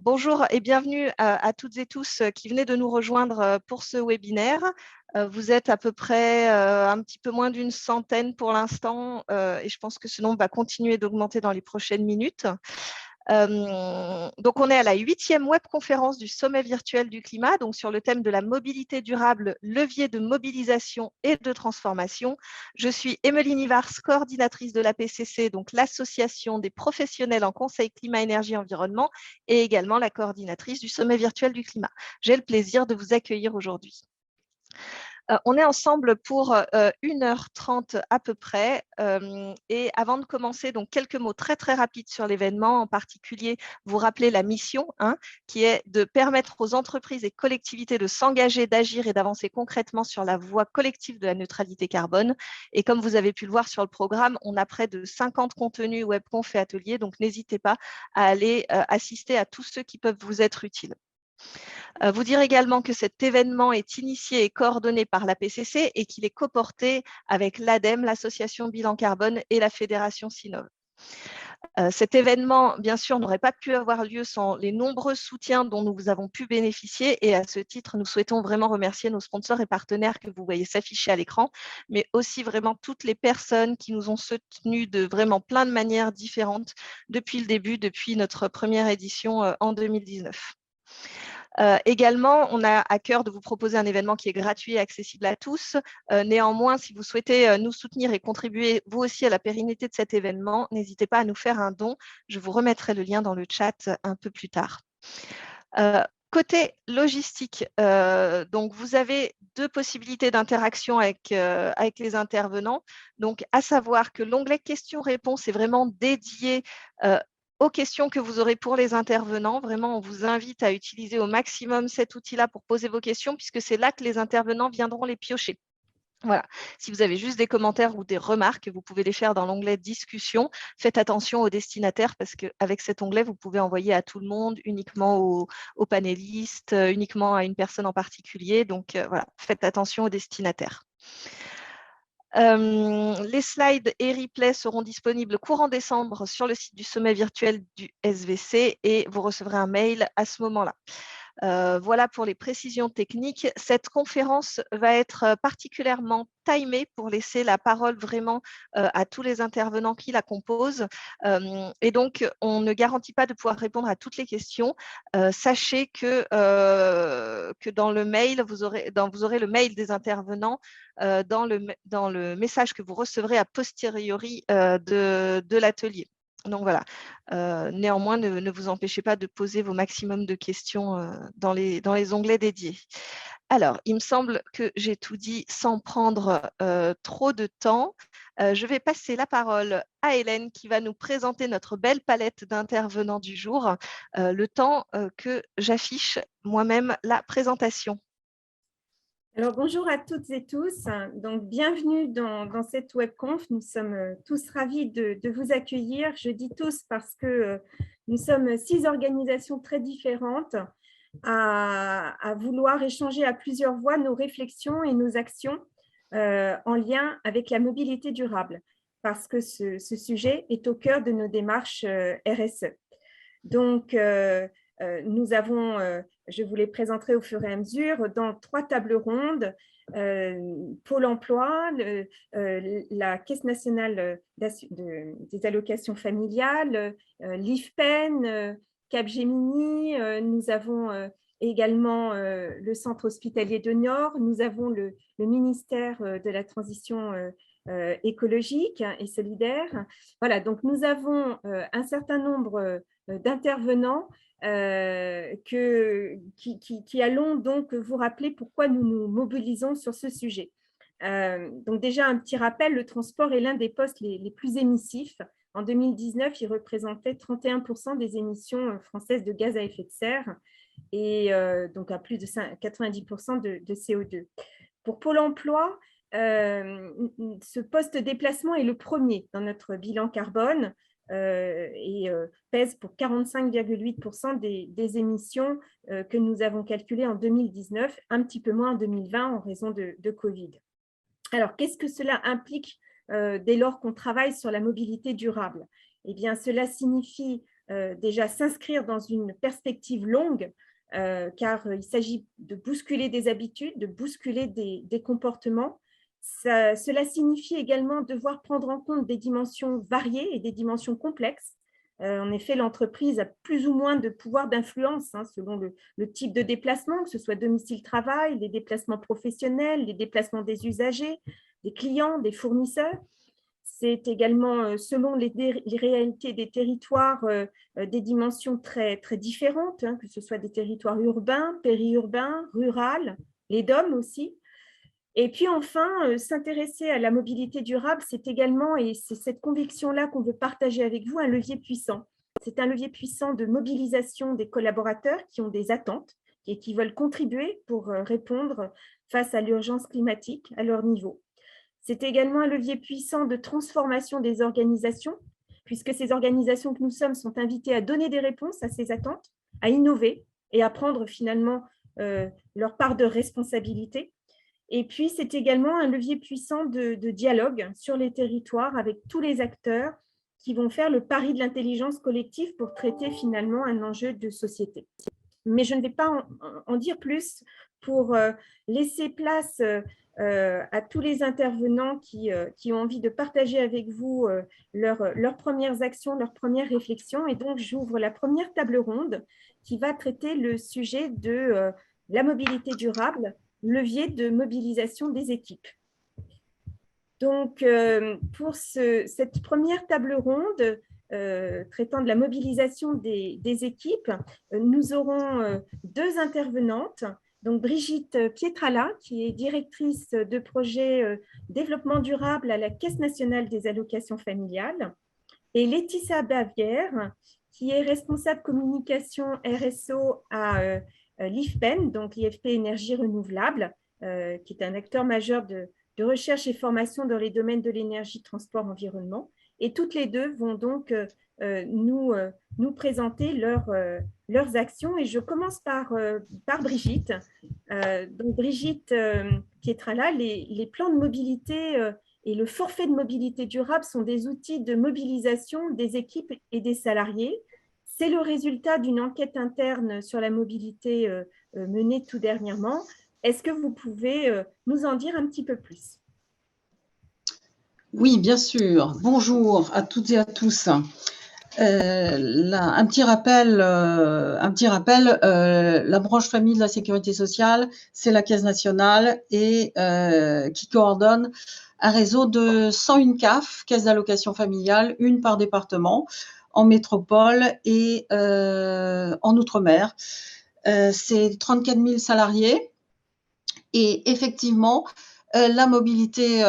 Bonjour et bienvenue à toutes et tous qui venez de nous rejoindre pour ce webinaire. Vous êtes à peu près un petit peu moins d'une centaine pour l'instant et je pense que ce nombre va continuer d'augmenter dans les prochaines minutes. Donc, on est à la 8e webconférence du Sommet virtuel du climat, donc sur le thème de la mobilité durable, levier de mobilisation et de transformation. Je suis Emeline Ivars, coordinatrice de l'APCC, donc l'association des professionnels en conseil climat, énergie, environnement, et également la coordinatrice du Sommet virtuel du climat. J'ai le plaisir de vous accueillir aujourd'hui. On est ensemble pour 1h30 à peu près. Et avant de commencer, donc quelques mots très rapides sur l'événement, en particulier vous rappeler la mission, qui est de permettre aux entreprises et collectivités de s'engager, d'agir et d'avancer concrètement sur la voie collective de la neutralité carbone. Et comme vous avez pu le voir sur le programme, on a près de 50 contenus webconf et ateliers, donc n'hésitez pas à aller assister à tous ceux qui peuvent vous être utiles. Vous dire également que cet événement est initié et coordonné par l'APCC et qu'il est coporté avec l'ADEME, l'association Bilan Carbone et la Fédération Sinov. Cet événement, bien sûr, n'aurait pas pu avoir lieu sans les nombreux soutiens dont nous avons pu bénéficier. Et à ce titre, nous souhaitons vraiment remercier nos sponsors et partenaires que vous voyez s'afficher à l'écran, mais aussi vraiment toutes les personnes qui nous ont soutenus de vraiment plein de manières différentes depuis le début, depuis notre première édition en 2019. Également, on a à cœur de vous proposer un événement qui est gratuit et accessible à tous. Néanmoins, si vous souhaitez nous soutenir et contribuer vous aussi à la pérennité de cet événement, n'hésitez pas à nous faire un don. Je vous remettrai le lien dans le chat un peu plus tard. Côté logistique, donc vous avez deux possibilités d'interaction avec les intervenants. Donc, à savoir que l'onglet questions-réponses est vraiment dédié aux questions que vous aurez pour les intervenants. Vraiment, on vous invite à utiliser au maximum cet outil-là pour poser vos questions, puisque c'est là que les intervenants viendront les piocher. Voilà. Si vous avez juste des commentaires ou des remarques, vous pouvez les faire dans l'onglet discussion. Faites attention aux destinataires parce qu'avec cet onglet, vous pouvez envoyer à tout le monde, uniquement aux panélistes, uniquement à une personne en particulier. Donc voilà, faites attention aux destinataires. Les slides et replays seront disponibles courant décembre sur le site du sommet virtuel du SVC et vous recevrez un mail à ce moment-là. Voilà pour les précisions techniques. Cette conférence va être particulièrement timée pour laisser la parole vraiment à tous les intervenants qui la composent. Et donc, on ne garantit pas de pouvoir répondre à toutes les questions. Sachez que dans le mail, vous aurez le mail des intervenants dans le message que vous recevrez a posteriori de l'atelier. Donc voilà, néanmoins, ne vous empêchez pas de poser vos maximums de questions dans les onglets dédiés. Alors, il me semble que j'ai tout dit sans prendre trop de temps. Je vais passer la parole à Hélène qui va nous présenter notre belle palette d'intervenants du jour, le temps que j'affiche moi-même la présentation. Alors, bonjour à toutes et tous. Donc, bienvenue dans cette webconf. Nous sommes tous ravis de vous accueillir. Je dis tous parce que nous sommes 6 organisations très différentes à vouloir échanger à plusieurs voix nos réflexions et nos actions en lien avec la mobilité durable, parce que ce sujet est au cœur de nos démarches RSE. Donc, nous avons, je vous les présenterai au fur et à mesure, dans 3 tables rondes, Pôle emploi, la Caisse nationale des allocations familiales, l'IFPEN, Capgemini, nous avons également le centre hospitalier de Niort, nous avons le ministère de la transition écologique et solidaire. Voilà, donc nous avons un certain nombre d'intervenants qui allons donc vous rappeler pourquoi nous nous mobilisons sur ce sujet. Donc déjà, un petit rappel, le transport est l'un des postes les plus émissifs. En 2019, il représentait 31% des émissions françaises de gaz à effet de serre et donc à plus de 90% de CO2. Pour Pôle emploi, ce poste déplacement est le premier dans notre bilan carbone et pèse pour 45,8% des émissions que nous avons calculées en 2019, un petit peu moins en 2020 en raison de Covid. Alors, qu'est-ce que cela implique dès lors qu'on travaille sur la mobilité durable? Eh bien, cela signifie déjà s'inscrire dans une perspective longue, car il s'agit de bousculer des habitudes, de bousculer des comportements. Cela signifie également devoir prendre en compte des dimensions variées et des dimensions complexes. En effet, l'entreprise a plus ou moins de pouvoir d'influence selon le type de déplacement, que ce soit domicile-travail, les déplacements professionnels, les déplacements des usagers, des clients, des fournisseurs. C'est également, selon les réalités des territoires, des dimensions très, très différentes, que ce soit des territoires urbains, périurbains, ruraux, les DOM aussi. Et puis enfin, s'intéresser à la mobilité durable, c'est également, et c'est cette conviction-là qu'on veut partager avec vous, un levier puissant. C'est un levier puissant de mobilisation des collaborateurs qui ont des attentes et qui veulent contribuer pour répondre face à l'urgence climatique à leur niveau. C'est également un levier puissant de transformation des organisations, puisque ces organisations que nous sommes sont invitées à donner des réponses à ces attentes, à innover et à prendre finalement leur part de responsabilité. Et puis, c'est également un levier puissant de dialogue sur les territoires avec tous les acteurs qui vont faire le pari de l'intelligence collective pour traiter finalement un enjeu de société. Mais je ne vais pas en dire plus pour laisser place à tous les intervenants qui ont envie de partager avec vous leurs premières actions, leurs premières réflexions. Et donc, j'ouvre la première table ronde qui va traiter le sujet de la mobilité durable, levier de mobilisation des équipes. Donc, pour cette première table ronde traitant de la mobilisation des équipes, nous aurons deux intervenantes. Donc, Brigitte Pietrala, qui est directrice de projet développement durable à la Caisse nationale des allocations familiales, et Laetitia Bavière, qui est responsable communication RSO à l'IFPEN, donc l'IFP Énergie Renouvelable, qui est un acteur majeur de recherche et formation dans les domaines de l'énergie, transport, environnement. Et toutes les deux vont donc nous présenter leurs actions. Et je commence par Brigitte. Donc Brigitte Pietrala, les plans de mobilité et le forfait de mobilité durable sont des outils de mobilisation des équipes et des salariés. C'est le résultat d'une enquête interne sur la mobilité menée tout dernièrement. Est-ce que vous pouvez nous en dire un petit peu plus? Oui, bien sûr. Bonjour à toutes et à tous. Un petit rappel, la branche famille de la sécurité sociale, c'est la Caisse nationale et qui coordonne un réseau de 101 CAF, caisses d'allocation familiale, une par département, en métropole et en Outre-mer. C'est 34 000 salariés et effectivement, la mobilité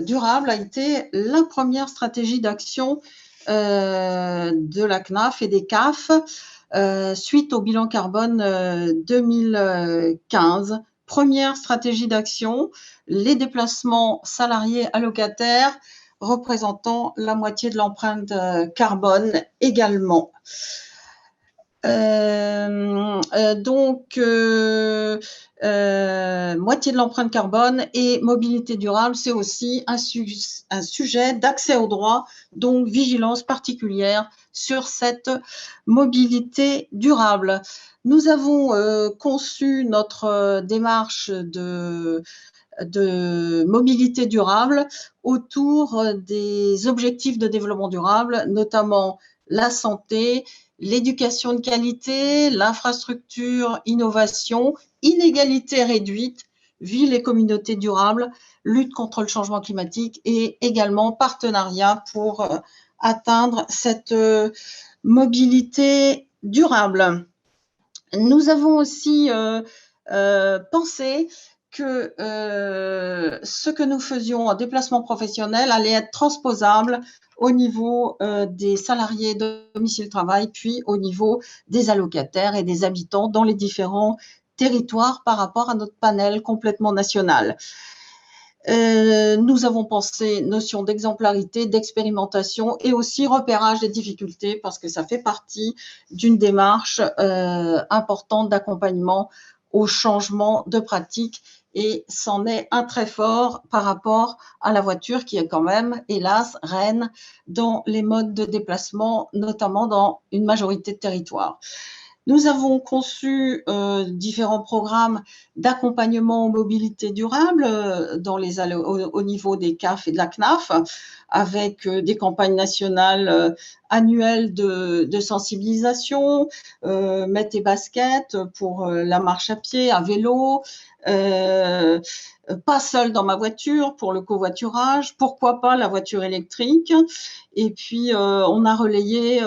durable a été la première stratégie d'action de la CNAF et des CAF suite au bilan carbone 2015. Première stratégie d'action, les déplacements salariés allocataires représentant la moitié de l'empreinte carbone également. Moitié de l'empreinte carbone et mobilité durable, c'est aussi un sujet d'accès aux droits, donc vigilance particulière sur cette mobilité durable. Nous avons conçu notre démarche de mobilité durable autour des objectifs de développement durable, notamment la santé, l'éducation de qualité, l'infrastructure, innovation, inégalité réduite, ville et communauté durables, lutte contre le changement climatique et également partenariat pour atteindre cette mobilité durable. Nous avons aussi pensé que ce que nous faisions en déplacement professionnel allait être transposable au niveau des salariés de domicile travail, puis au niveau des allocataires et des habitants dans les différents territoires par rapport à notre panel complètement national. Nous avons pensé notion d'exemplarité, d'expérimentation et aussi repérage des difficultés parce que ça fait partie d'une démarche importante d'accompagnement au changement de pratique et c'en est un très fort par rapport à la voiture qui est quand même, hélas, reine dans les modes de déplacement, notamment dans une majorité de territoires. Nous avons conçu différents programmes d'accompagnement aux mobilités durables au niveau des CAF et de la CNAF, avec des campagnes nationales annuelles de sensibilisation, Mets tes baskets pour la marche à pied, à vélo, pas seul dans ma voiture pour le covoiturage, pourquoi pas la voiture électrique. Et puis, on a relayé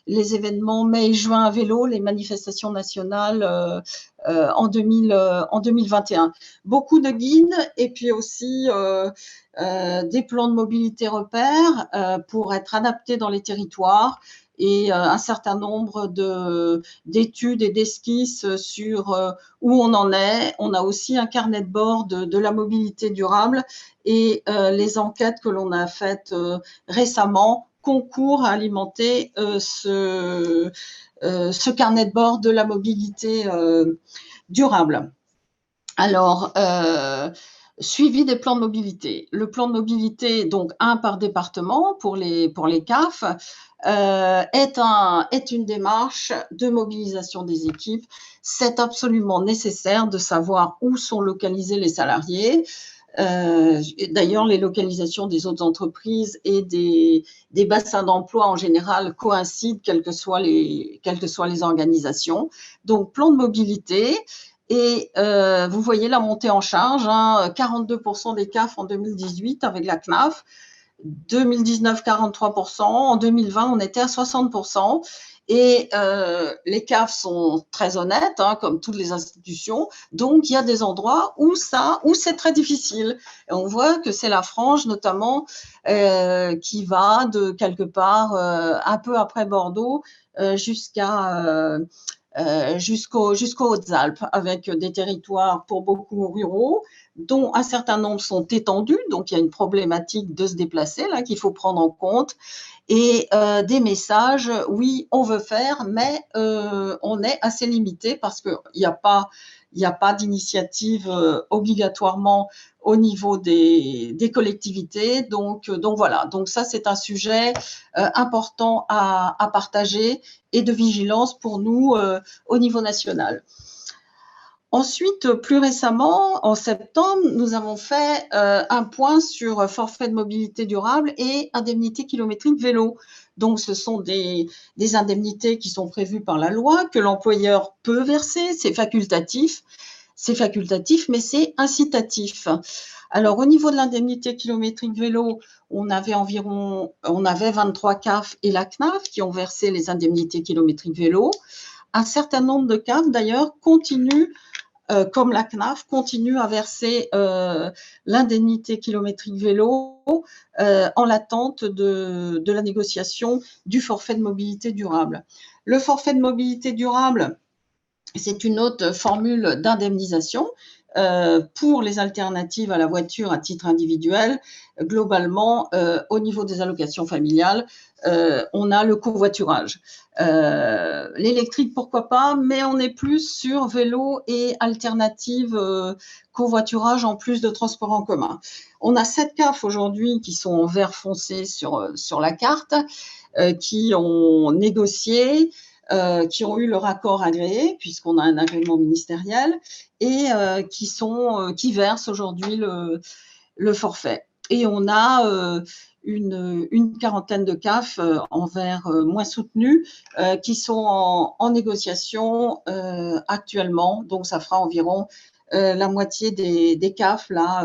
les événements mai et juin à vélo, les manifestations nationales en 2021. Beaucoup de guides et puis aussi des plans de mobilité repères pour être adaptés dans les territoires et un certain nombre d'études et d'esquisses sur où on en est. On a aussi un carnet de bord de la mobilité durable et les enquêtes que l'on a faites récemment concourent à alimenter ce carnet de bord de la mobilité durable. Alors, suivi des plans de mobilité. Le plan de mobilité, donc un par département pour les CAF, est une démarche de mobilisation des équipes. C'est absolument nécessaire de savoir où sont localisés les salariés. D'ailleurs, les localisations des autres entreprises et des bassins d'emploi en général coïncident, quelles que soient les organisations. Donc, plan de mobilité. Et vous voyez la montée en charge, 42% des CAF en 2018 avec la CNAF, 2019, 43%, en 2020, on était à 60%. Et les CAF sont très honnêtes, comme toutes les institutions. Donc, il y a des endroits où c'est très difficile. Et on voit que c'est la frange, notamment, qui va de quelque part un peu après Bordeaux jusqu'aux Hautes-Alpes, avec des territoires pour beaucoup ruraux, dont un certain nombre sont étendus. Donc, il y a une problématique de se déplacer là qu'il faut prendre en compte. Et des messages, oui, on veut faire, mais on est assez limité parce qu'il n'y a pas d'initiative obligatoirement au niveau des collectivités. Donc voilà, donc ça, c'est un sujet important à partager et de vigilance pour nous au niveau national. Ensuite, plus récemment, en septembre, nous avons fait un point sur forfait de mobilité durable et indemnité kilométrique vélo. Donc, ce sont des indemnités qui sont prévues par la loi, que l'employeur peut verser. C'est facultatif, mais c'est incitatif. Alors, au niveau de l'indemnité kilométrique vélo, on avait 23 CAF et la CNAF qui ont versé les indemnités kilométriques vélo. Un certain nombre de CAF, d'ailleurs, continuent, comme la CNAF, continue à verser l'indemnité kilométrique vélo en l'attente de la négociation du forfait de mobilité durable. Le forfait de mobilité durable, c'est une autre formule d'indemnisation pour les alternatives à la voiture à titre individuel. Globalement, au niveau des allocations familiales, on a le covoiturage. L'électrique, pourquoi pas, mais on est plus sur vélo et alternatives covoiturage en plus de transport en commun. On a 7 CAF aujourd'hui qui sont en vert foncé sur la carte, qui ont négocié, qui ont eu leur accord agréé, puisqu'on a un agrément ministériel, et qui versent aujourd'hui le forfait. Et on a une quarantaine de CAF en vert moins soutenu qui sont en négociation actuellement. Donc, ça fera environ la moitié des CAF là,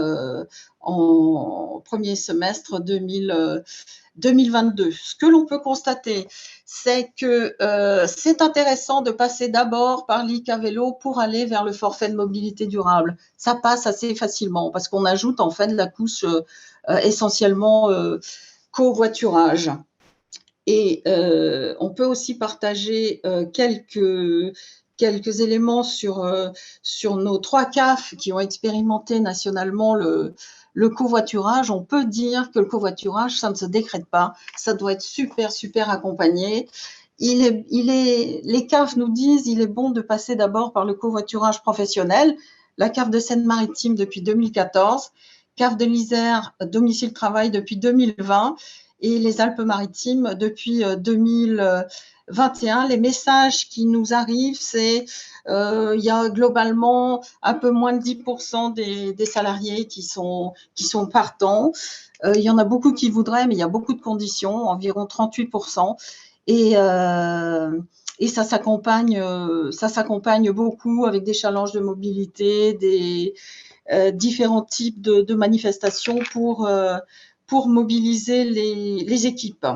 en premier semestre 2022. Ce que l'on peut constater, c'est que c'est intéressant de passer d'abord par l'ICA Vélo pour aller vers le forfait de mobilité durable. Ça passe assez facilement parce qu'on ajoute en fait la couche essentiellement covoiturage. Et on peut aussi partager quelques éléments sur nos 3 CAF qui ont expérimenté nationalement le covoiturage. On peut dire que le covoiturage, ça ne se décrète pas. Ça doit être super, super accompagné. Les CAF nous disent qu'il est bon de passer d'abord par le covoiturage professionnel, la CAF de Seine-Maritime depuis 2014, CAF de l'Isère, domicile-travail depuis 2020 et les Alpes-Maritimes depuis 2021. Les messages qui nous arrivent, c'est il y a globalement un peu moins de 10% des salariés qui sont partants. Il y en a beaucoup qui voudraient, mais il y a beaucoup de conditions, environ 38%. Et ça s'accompagne beaucoup avec des challenges de mobilité, des différents types de manifestations pour mobiliser les équipes.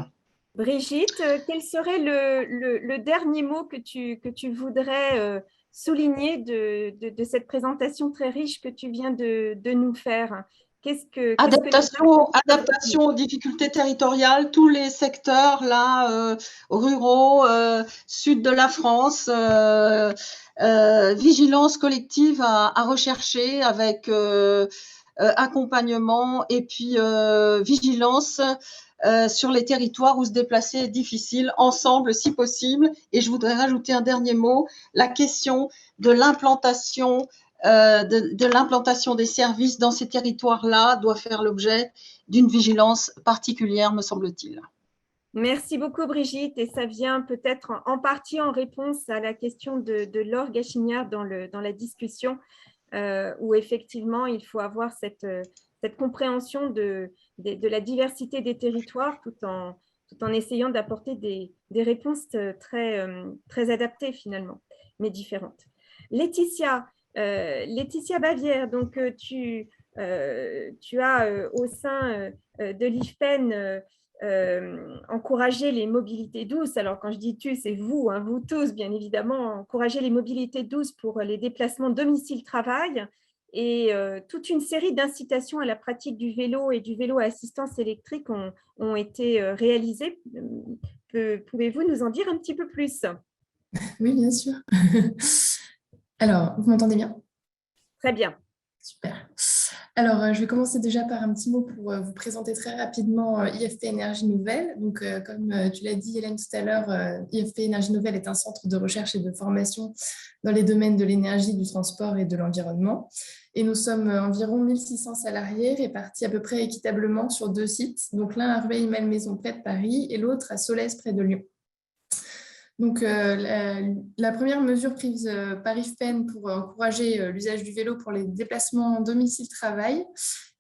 Brigitte, quel serait le dernier mot que tu voudrais souligner de cette présentation très riche que tu viens de nous faire? Adaptation aux difficultés territoriales, tous les secteurs là, ruraux, sud de la France, vigilance collective à rechercher avec accompagnement et puis vigilance sur les territoires où se déplacer est difficile, ensemble si possible. Et je voudrais rajouter un dernier mot, la question de l'implantation des services dans ces territoires-là doit faire l'objet d'une vigilance particulière, me semble-t-il. Merci beaucoup, Brigitte. Et ça vient peut-être en partie en réponse à la question de Laure Gachignard dans la discussion, où effectivement, il faut avoir cette compréhension de la diversité des territoires tout en essayant d'apporter des réponses très adaptées finalement, mais différentes. Laetitia Bavière, donc tu as au sein de l'IFPEN encourager les mobilités douces. Alors, quand je dis tu, c'est vous, hein, vous tous, bien évidemment, encourager les mobilités douces pour les déplacements domicile-travail et toute une série d'incitations à la pratique du vélo et du vélo à assistance électrique ont été réalisées. Pouvez-vous nous en dire un petit peu plus? Oui, bien sûr. Alors, vous m'entendez bien? Très bien. Super. Alors, je vais commencer déjà par un petit mot pour vous présenter très rapidement IFP Énergie Nouvelle. Donc, comme tu l'as dit, Hélène, tout à l'heure, IFP Énergie Nouvelle est un centre de recherche et de formation dans les domaines de l'énergie, du transport et de l'environnement. Et nous sommes environ 1600 salariés répartis à peu près équitablement sur 2 sites. Donc, l'un à Rueil-Malmaison près de Paris et l'autre à Solèze près de Lyon. Donc, la première mesure prise par IFPEN pour encourager l'usage du vélo pour les déplacements domicile-travail,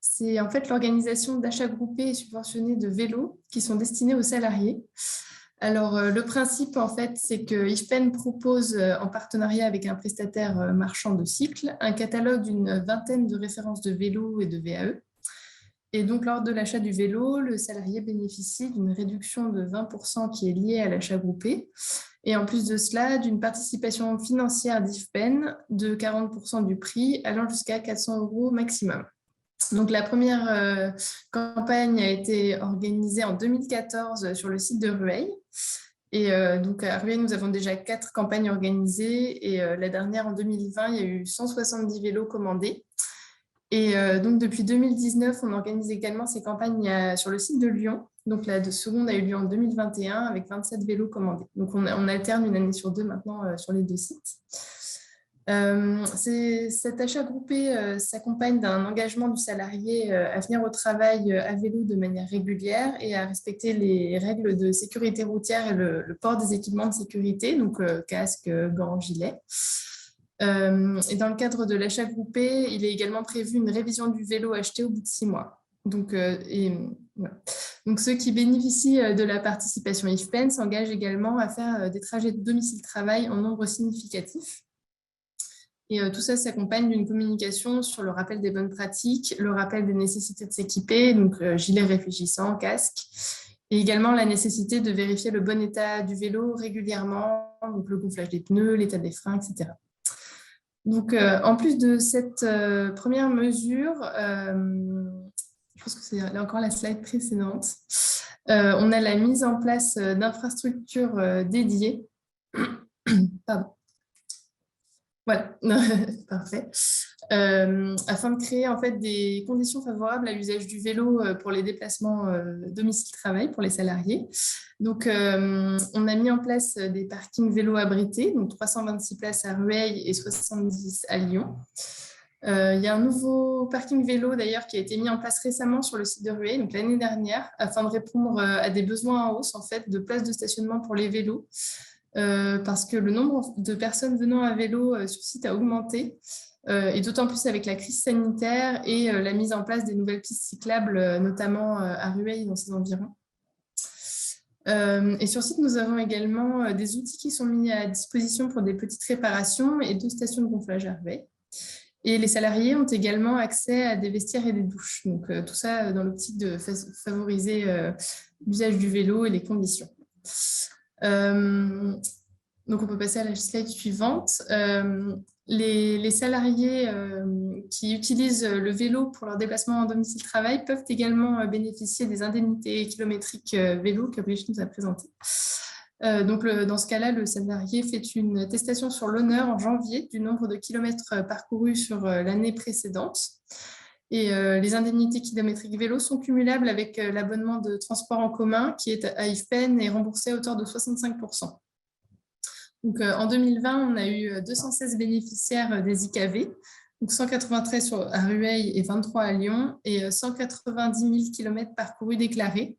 c'est en fait l'organisation d'achats groupés et subventionnés de vélos qui sont destinés aux salariés. Alors, le principe, en fait, c'est que IFPEN propose, en partenariat avec un prestataire marchand de cycles, un catalogue d'une vingtaine de références de vélos et de VAE. Et donc, lors de l'achat du vélo, le salarié bénéficie d'une réduction de 20% qui est liée à l'achat groupé. Et en plus de cela, d'une participation financière d'IFPEN de 40% du prix, allant jusqu'à 400 € maximum. Donc, la première campagne a été organisée en 2014 sur le site de Rueil. Et donc, à Rueil, nous avons déjà 4 campagnes organisées. Et la dernière, en 2020, il y a eu 170 vélos commandés. Et donc, depuis 2019, on organise également ces campagnes sur le site de Lyon. Donc, la seconde a eu lieu en 2021 avec 27 vélos commandés. Donc, on alterne une année sur 2 maintenant sur les 2 sites. Cet achat groupé s'accompagne d'un engagement du salarié à venir au travail à vélo de manière régulière et à respecter les règles de sécurité routière et le port des équipements de sécurité, donc casque, gants, gilets. Et dans le cadre de l'achat groupé, il est également prévu une révision du vélo acheté au bout de 6 mois. Donc, voilà. Donc, ceux qui bénéficient de la participation IFPEN s'engagent également à faire des trajets de domicile-travail en nombre significatif. Et tout ça s'accompagne d'une communication sur le rappel des bonnes pratiques, le rappel des nécessités de s'équiper, donc gilet réfléchissant, casque, et également la nécessité de vérifier le bon état du vélo régulièrement, donc le gonflage des pneus, l'état des freins, etc. Donc, en plus de cette première mesure, je pense que c'est encore la slide précédente, on a la mise en place d'infrastructures dédiées. Pardon. Voilà, parfait. Afin de créer en fait des conditions favorables à l'usage du vélo pour les déplacements domicile-travail pour les salariés. Donc, on a mis en place des parkings vélos abrités, donc 326 places à Rueil et 70 à Lyon. Il y a un nouveau parking vélo d'ailleurs qui a été mis en place récemment sur le site de Rueil, donc l'année dernière, afin de répondre à des besoins en hausse en fait, de places de stationnement pour les vélos, parce que le nombre de personnes venant à vélo sur site a augmenté, et d'autant plus avec la crise sanitaire et la mise en place des nouvelles pistes cyclables, notamment à Rueil dans ses environs. Et sur site, nous avons également des outils qui sont mis à disposition pour des petites réparations et 2 stations de gonflage à Rueil. Et les salariés ont également accès à des vestiaires et des douches. Donc, tout ça dans l'optique de favoriser l'usage du vélo et les conditions. Donc, on peut passer à la slide suivante. Les salariés qui utilisent le vélo pour leur déplacement en domicile-travail peuvent également bénéficier des indemnités kilométriques vélo que Brigitte nous a présentées. Donc, dans ce cas-là, le salarié fait une attestation sur l'honneur en janvier du nombre de kilomètres parcourus sur l'année précédente. Et les indemnités kilométriques vélo sont cumulables avec l'abonnement de transport en commun qui est à IFPEN et remboursé à hauteur de 65%. Donc, en 2020, on a eu 216 bénéficiaires des IKV, donc 193 à Rueil et 23 à Lyon, et 190 000 km parcourus déclarés,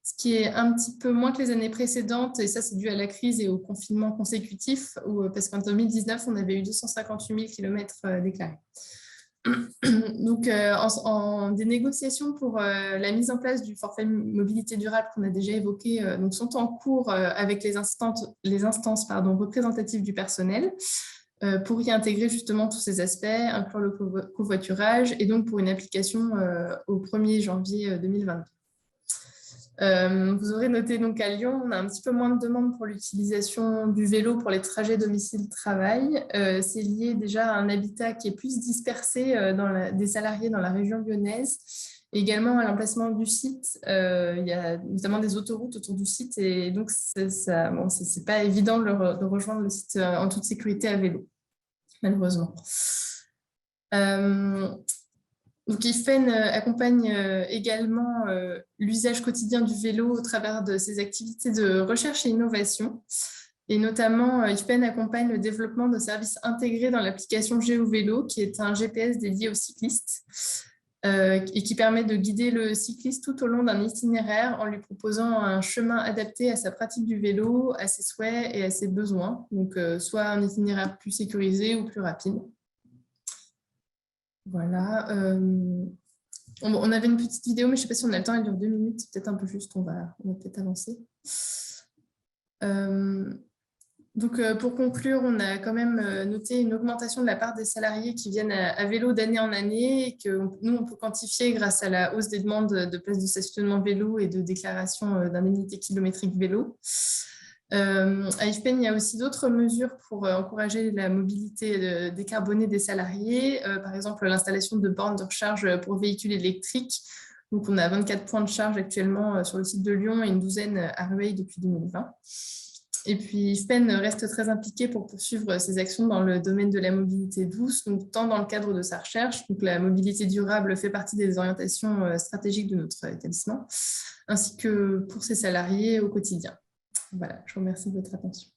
ce qui est un petit peu moins que les années précédentes, et ça c'est dû à la crise et au confinement consécutif, parce qu'en 2019, on avait eu 258 000 km déclarés. Donc, en des négociations pour la mise en place du forfait mobilité durable qu'on a déjà évoqué donc sont en cours avec les instances représentatives du personnel pour y intégrer justement tous ces aspects, inclure le covoiturage et donc pour une application au 1er janvier 2022. Vous aurez noté donc à Lyon, on a un petit peu moins de demandes pour l'utilisation du vélo pour les trajets domicile-travail. C'est lié déjà à un habitat qui est plus dispersé des salariés dans la région lyonnaise. Et également à l'emplacement du site, il y a notamment des autoroutes autour du site et donc c'est pas évident de rejoindre le site en toute sécurité à vélo, malheureusement. Donc, IFPEN accompagne également l'usage quotidien du vélo au travers de ses activités de recherche et innovation. Et notamment, IFPEN accompagne le développement de services intégrés dans l'application GeoVélo, qui est un GPS dédié aux cyclistes et qui permet de guider le cycliste tout au long d'un itinéraire en lui proposant un chemin adapté à sa pratique du vélo, à ses souhaits et à ses besoins. Donc, soit un itinéraire plus sécurisé ou plus rapide. Voilà. On avait une petite vidéo, mais je ne sais pas si on a le temps, elle dure 2 minutes, c'est peut-être un peu juste, on va peut-être avancer. Donc, pour conclure, on a quand même noté une augmentation de la part des salariés qui viennent à vélo d'année en année et que nous, on peut quantifier grâce à la hausse des demandes de places de stationnement vélo et de déclaration d'indemnité kilométrique vélo. À IFPEN, il y a aussi d'autres mesures pour encourager la mobilité décarbonée des salariés, par exemple l'installation de bornes de recharge pour véhicules électriques. Donc, on a 24 points de charge actuellement sur le site de Lyon et une douzaine à Rueil depuis 2020. Et puis, IFPEN reste très impliqué pour poursuivre ses actions dans le domaine de la mobilité douce, donc tant dans le cadre de sa recherche, donc la mobilité durable fait partie des orientations stratégiques de notre établissement, ainsi que pour ses salariés au quotidien. Voilà, je vous remercie de votre attention.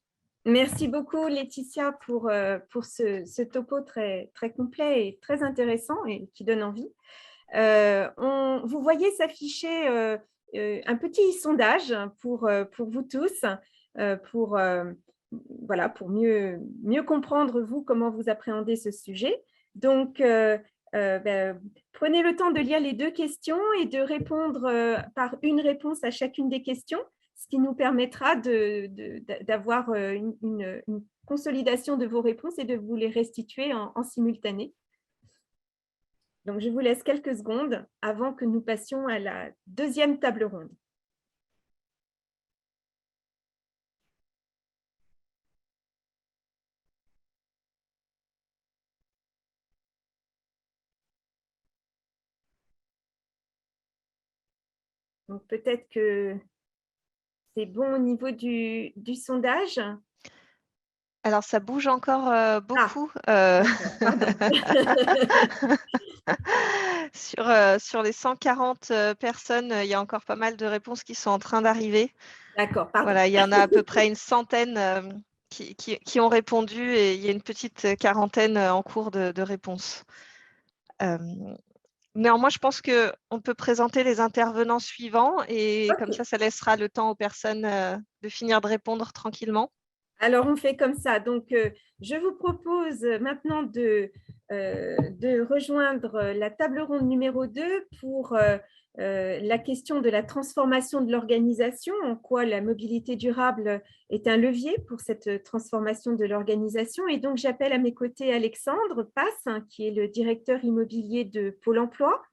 Merci beaucoup Laetitia pour ce topo très, très complet et très intéressant et qui donne envie. Vous voyez s'afficher un petit sondage pour vous tous, pour mieux comprendre vous comment vous appréhendez ce sujet. Donc, prenez le temps de lire les 2 questions et de répondre par une réponse à chacune des questions, ce qui nous permettra d'avoir une consolidation de vos réponses et de vous les restituer en simultané. Donc, je vous laisse quelques secondes avant que nous passions à la 2e table ronde. Donc, peut-être que c'est bon au niveau du sondage. Alors, ça bouge encore beaucoup. Sur les 140 personnes, il y a encore pas mal de réponses qui sont en train d'arriver. D'accord, pardon. Voilà, il y en a à peu près une centaine qui ont répondu et il y a une petite quarantaine en cours de réponses. Néanmoins, je pense qu'on peut présenter les intervenants suivants et Ok. comme ça laissera le temps aux personnes de finir de répondre tranquillement. Alors, on fait comme ça. Donc, je vous propose maintenant de rejoindre la table ronde numéro 2 pour la question de la transformation de l'organisation, en quoi la mobilité durable est un levier pour cette transformation de l'organisation. Et donc, j'appelle à mes côtés Alexandre Passe, qui est le directeur immobilier de Pôle emploi,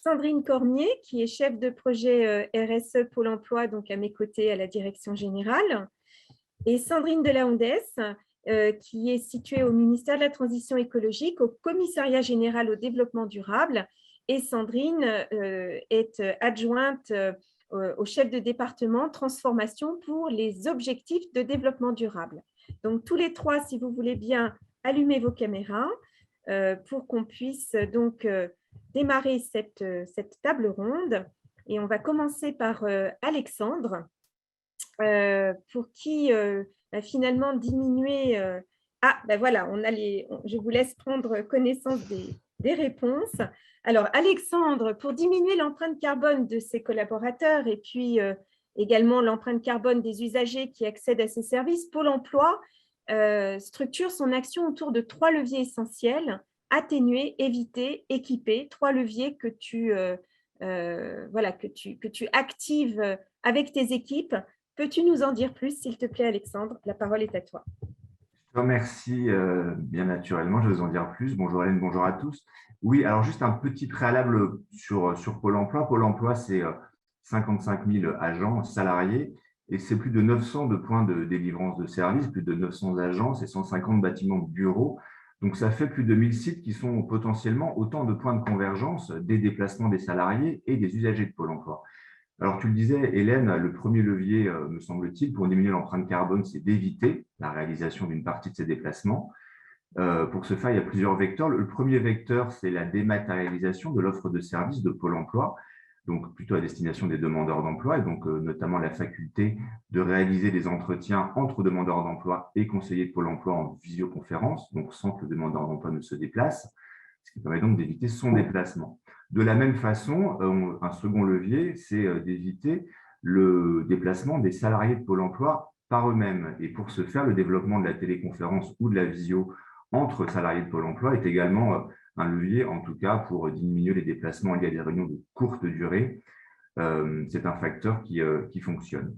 Sandrine Cormier, qui est chef de projet RSE Pôle emploi, donc à mes côtés à la direction générale, et Sandrine Delahondès, qui est située au ministère de la Transition écologique, au Commissariat général au développement durable. Et Sandrine est adjointe au chef de département transformation pour les objectifs de développement durable. Donc, tous les trois, si vous voulez bien, allumer vos caméras pour qu'on puisse donc démarrer cette table ronde. Et on va commencer par Alexandre. Pour qui finalement diminuer. Voilà, je vous laisse prendre connaissance des réponses. Alors, Alexandre, pour diminuer l'empreinte carbone de ses collaborateurs et puis également l'empreinte carbone des usagers qui accèdent à ces services, Pôle emploi structure son action autour de 3 leviers essentiels: atténuer, éviter, équiper. 3 leviers que tu actives avec tes équipes. Peux-tu nous en dire plus, s'il te plaît, Alexandre? La parole est à toi. Je te remercie bien naturellement. Je vais vous en dire plus. Bonjour Hélène, bonjour à tous. Oui, alors juste un petit préalable sur Pôle emploi. Pôle emploi, c'est 55 000 agents salariés et c'est plus de 900 de points de délivrance de services, plus de 900 agences et 150 bâtiments de bureaux. Donc, ça fait plus de 1000 sites qui sont potentiellement autant de points de convergence des déplacements des salariés et des usagers de Pôle emploi. Alors, tu le disais, Hélène, le premier levier, me semble-t-il, pour diminuer l'empreinte carbone, c'est d'éviter la réalisation d'une partie de ces déplacements. Pour ce faire, il y a plusieurs vecteurs. Le premier vecteur, c'est la dématérialisation de l'offre de services de Pôle emploi, donc plutôt à destination des demandeurs d'emploi, et donc notamment la faculté de réaliser des entretiens entre demandeurs d'emploi et conseillers de Pôle emploi en visioconférence, donc sans que le demandeur d'emploi ne se déplace, ce qui permet donc d'éviter son déplacement. De la même façon, un second levier, c'est d'éviter le déplacement des salariés de Pôle emploi par eux-mêmes. Et pour ce faire, le développement de la téléconférence ou de la visio entre salariés de Pôle emploi est également un levier, en tout cas, pour diminuer les déplacements liés à des réunions de courte durée. C'est un facteur qui fonctionne.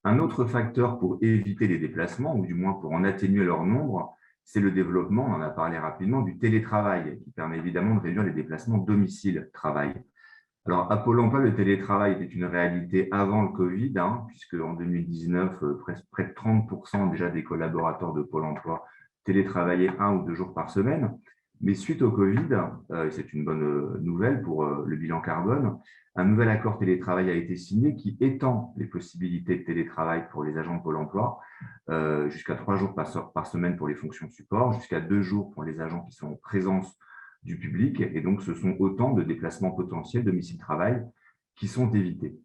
Un autre facteur pour éviter les déplacements, ou du moins pour en atténuer leur nombre, c'est le développement, on en a parlé rapidement, du télétravail, qui permet évidemment de réduire les déplacements domicile-travail. Alors, à Pôle emploi, le télétravail était une réalité avant le Covid, puisque en 2019, près de 30% déjà des collaborateurs de Pôle emploi télétravaillaient 1 ou 2 jours par semaine. Mais suite au Covid, et c'est une bonne nouvelle pour le bilan carbone, un nouvel accord télétravail a été signé qui étend les possibilités de télétravail pour les agents de Pôle emploi, jusqu'à 3 jours par semaine pour les fonctions support, jusqu'à 2 jours pour les agents qui sont en présence du public. Et donc, ce sont autant de déplacements potentiels domicile-travail qui sont évités.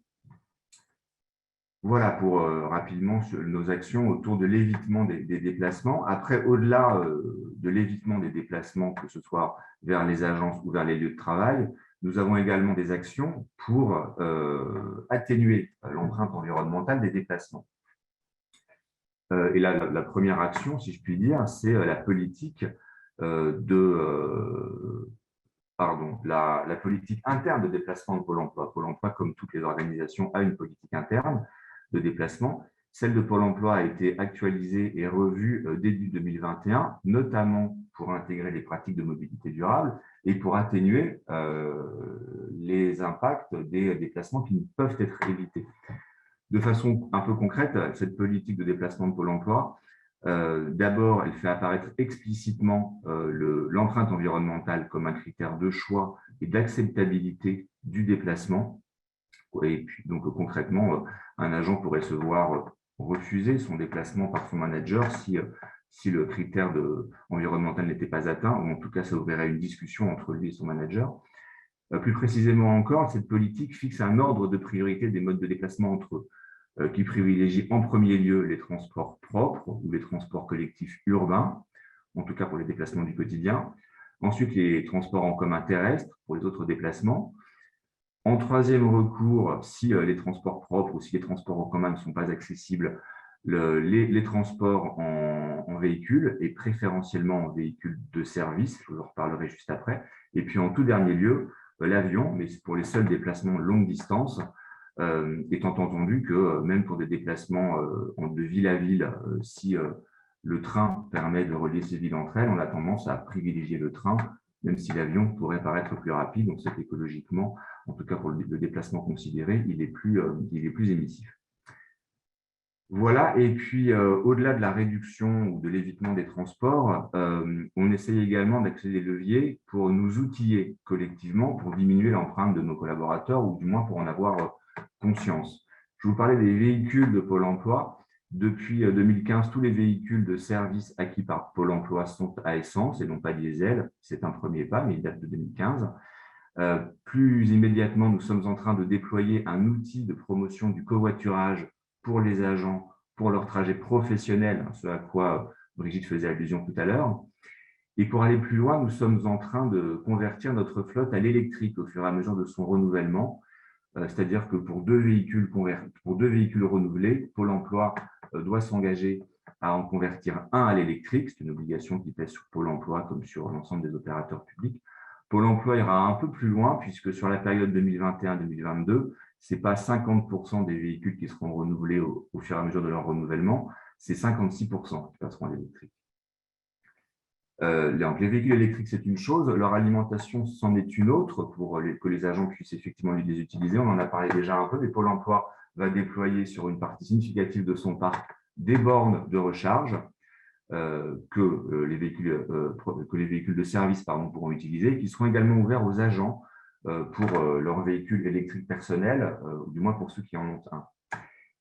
Voilà pour rapidement nos actions autour de l'évitement des déplacements. Après, au-delà de l'évitement des déplacements, que ce soit vers les agences ou vers les lieux de travail, nous avons également des actions pour atténuer l'empreinte environnementale des déplacements. Et là, la première action, si je puis dire, c'est la politique la politique interne de déplacement de Pôle emploi. Pôle emploi, comme toutes les organisations, a une politique interne de déplacement. Celle de Pôle emploi a été actualisée et revue début 2021, notamment pour intégrer les pratiques de mobilité durable et pour atténuer les impacts des déplacements qui ne peuvent être évités. De façon un peu concrète, cette politique de déplacement de Pôle emploi, d'abord, elle fait apparaître explicitement l'empreinte environnementale comme un critère de choix et d'acceptabilité du déplacement. Et puis, donc, concrètement, un agent pourrait se voir refuser son déplacement par son manager si le critère environnemental n'était pas atteint, ou en tout cas, ça ouvrirait une discussion entre lui et son manager. Plus précisément encore, cette politique fixe un ordre de priorité des modes de déplacement entre eux, qui privilégie en premier lieu les transports propres ou les transports collectifs urbains, en tout cas pour les déplacements du quotidien. Ensuite, les transports en commun terrestres pour les autres déplacements. En troisième recours, si les transports propres ou si les transports en commun ne sont pas accessibles, les transports en véhicule et préférentiellement en véhicule de service, je vous en reparlerai juste après. Et puis en tout dernier lieu, l'avion, mais pour les seuls déplacements longue distance, étant entendu que même pour des déplacements de ville à ville, si le train permet de relier ces villes entre elles, on a tendance à privilégier le train, même si l'avion pourrait paraître plus rapide. Donc c'est écologiquement, en tout cas pour le déplacement considéré, il est plus émissif. Voilà, et puis au-delà de la réduction ou de l'évitement des transports, on essaye également d'accéder des leviers pour nous outiller collectivement pour diminuer l'empreinte de nos collaborateurs ou du moins pour en avoir conscience. Je vous parlais des véhicules de Pôle emploi. Depuis 2015, tous les véhicules de service acquis par Pôle emploi sont à essence et non pas diesel. C'est un premier pas, mais il date de 2015. Plus immédiatement, nous sommes en train de déployer un outil de promotion du covoiturage pour les agents, pour leur trajet professionnel, ce à quoi Brigitte faisait allusion tout à l'heure. Et pour aller plus loin, nous sommes en train de convertir notre flotte à l'électrique au fur et à mesure de son renouvellement. C'est-à-dire que pour deux véhicules renouvelés, Pôle emploi doit s'engager à en convertir un à l'électrique. C'est une obligation qui pèse sur Pôle emploi comme sur l'ensemble des opérateurs publics. Pôle emploi ira un peu plus loin puisque sur la période 2021-2022, ce n'est pas 50% des véhicules qui seront renouvelés au fur et à mesure de leur renouvellement, c'est 56% qui passeront à l'électrique. Les véhicules électriques, c'est une chose, leur alimentation, c'en est une autre pour que les agents puissent effectivement les utiliser. On en a parlé déjà un peu, mais Pôle emploi va déployer sur une partie significative de son parc des bornes de recharge que les véhicules de service pourront utiliser, qui seront également ouverts aux agents pour leurs véhicules électriques personnels, ou du moins pour ceux qui en ont un.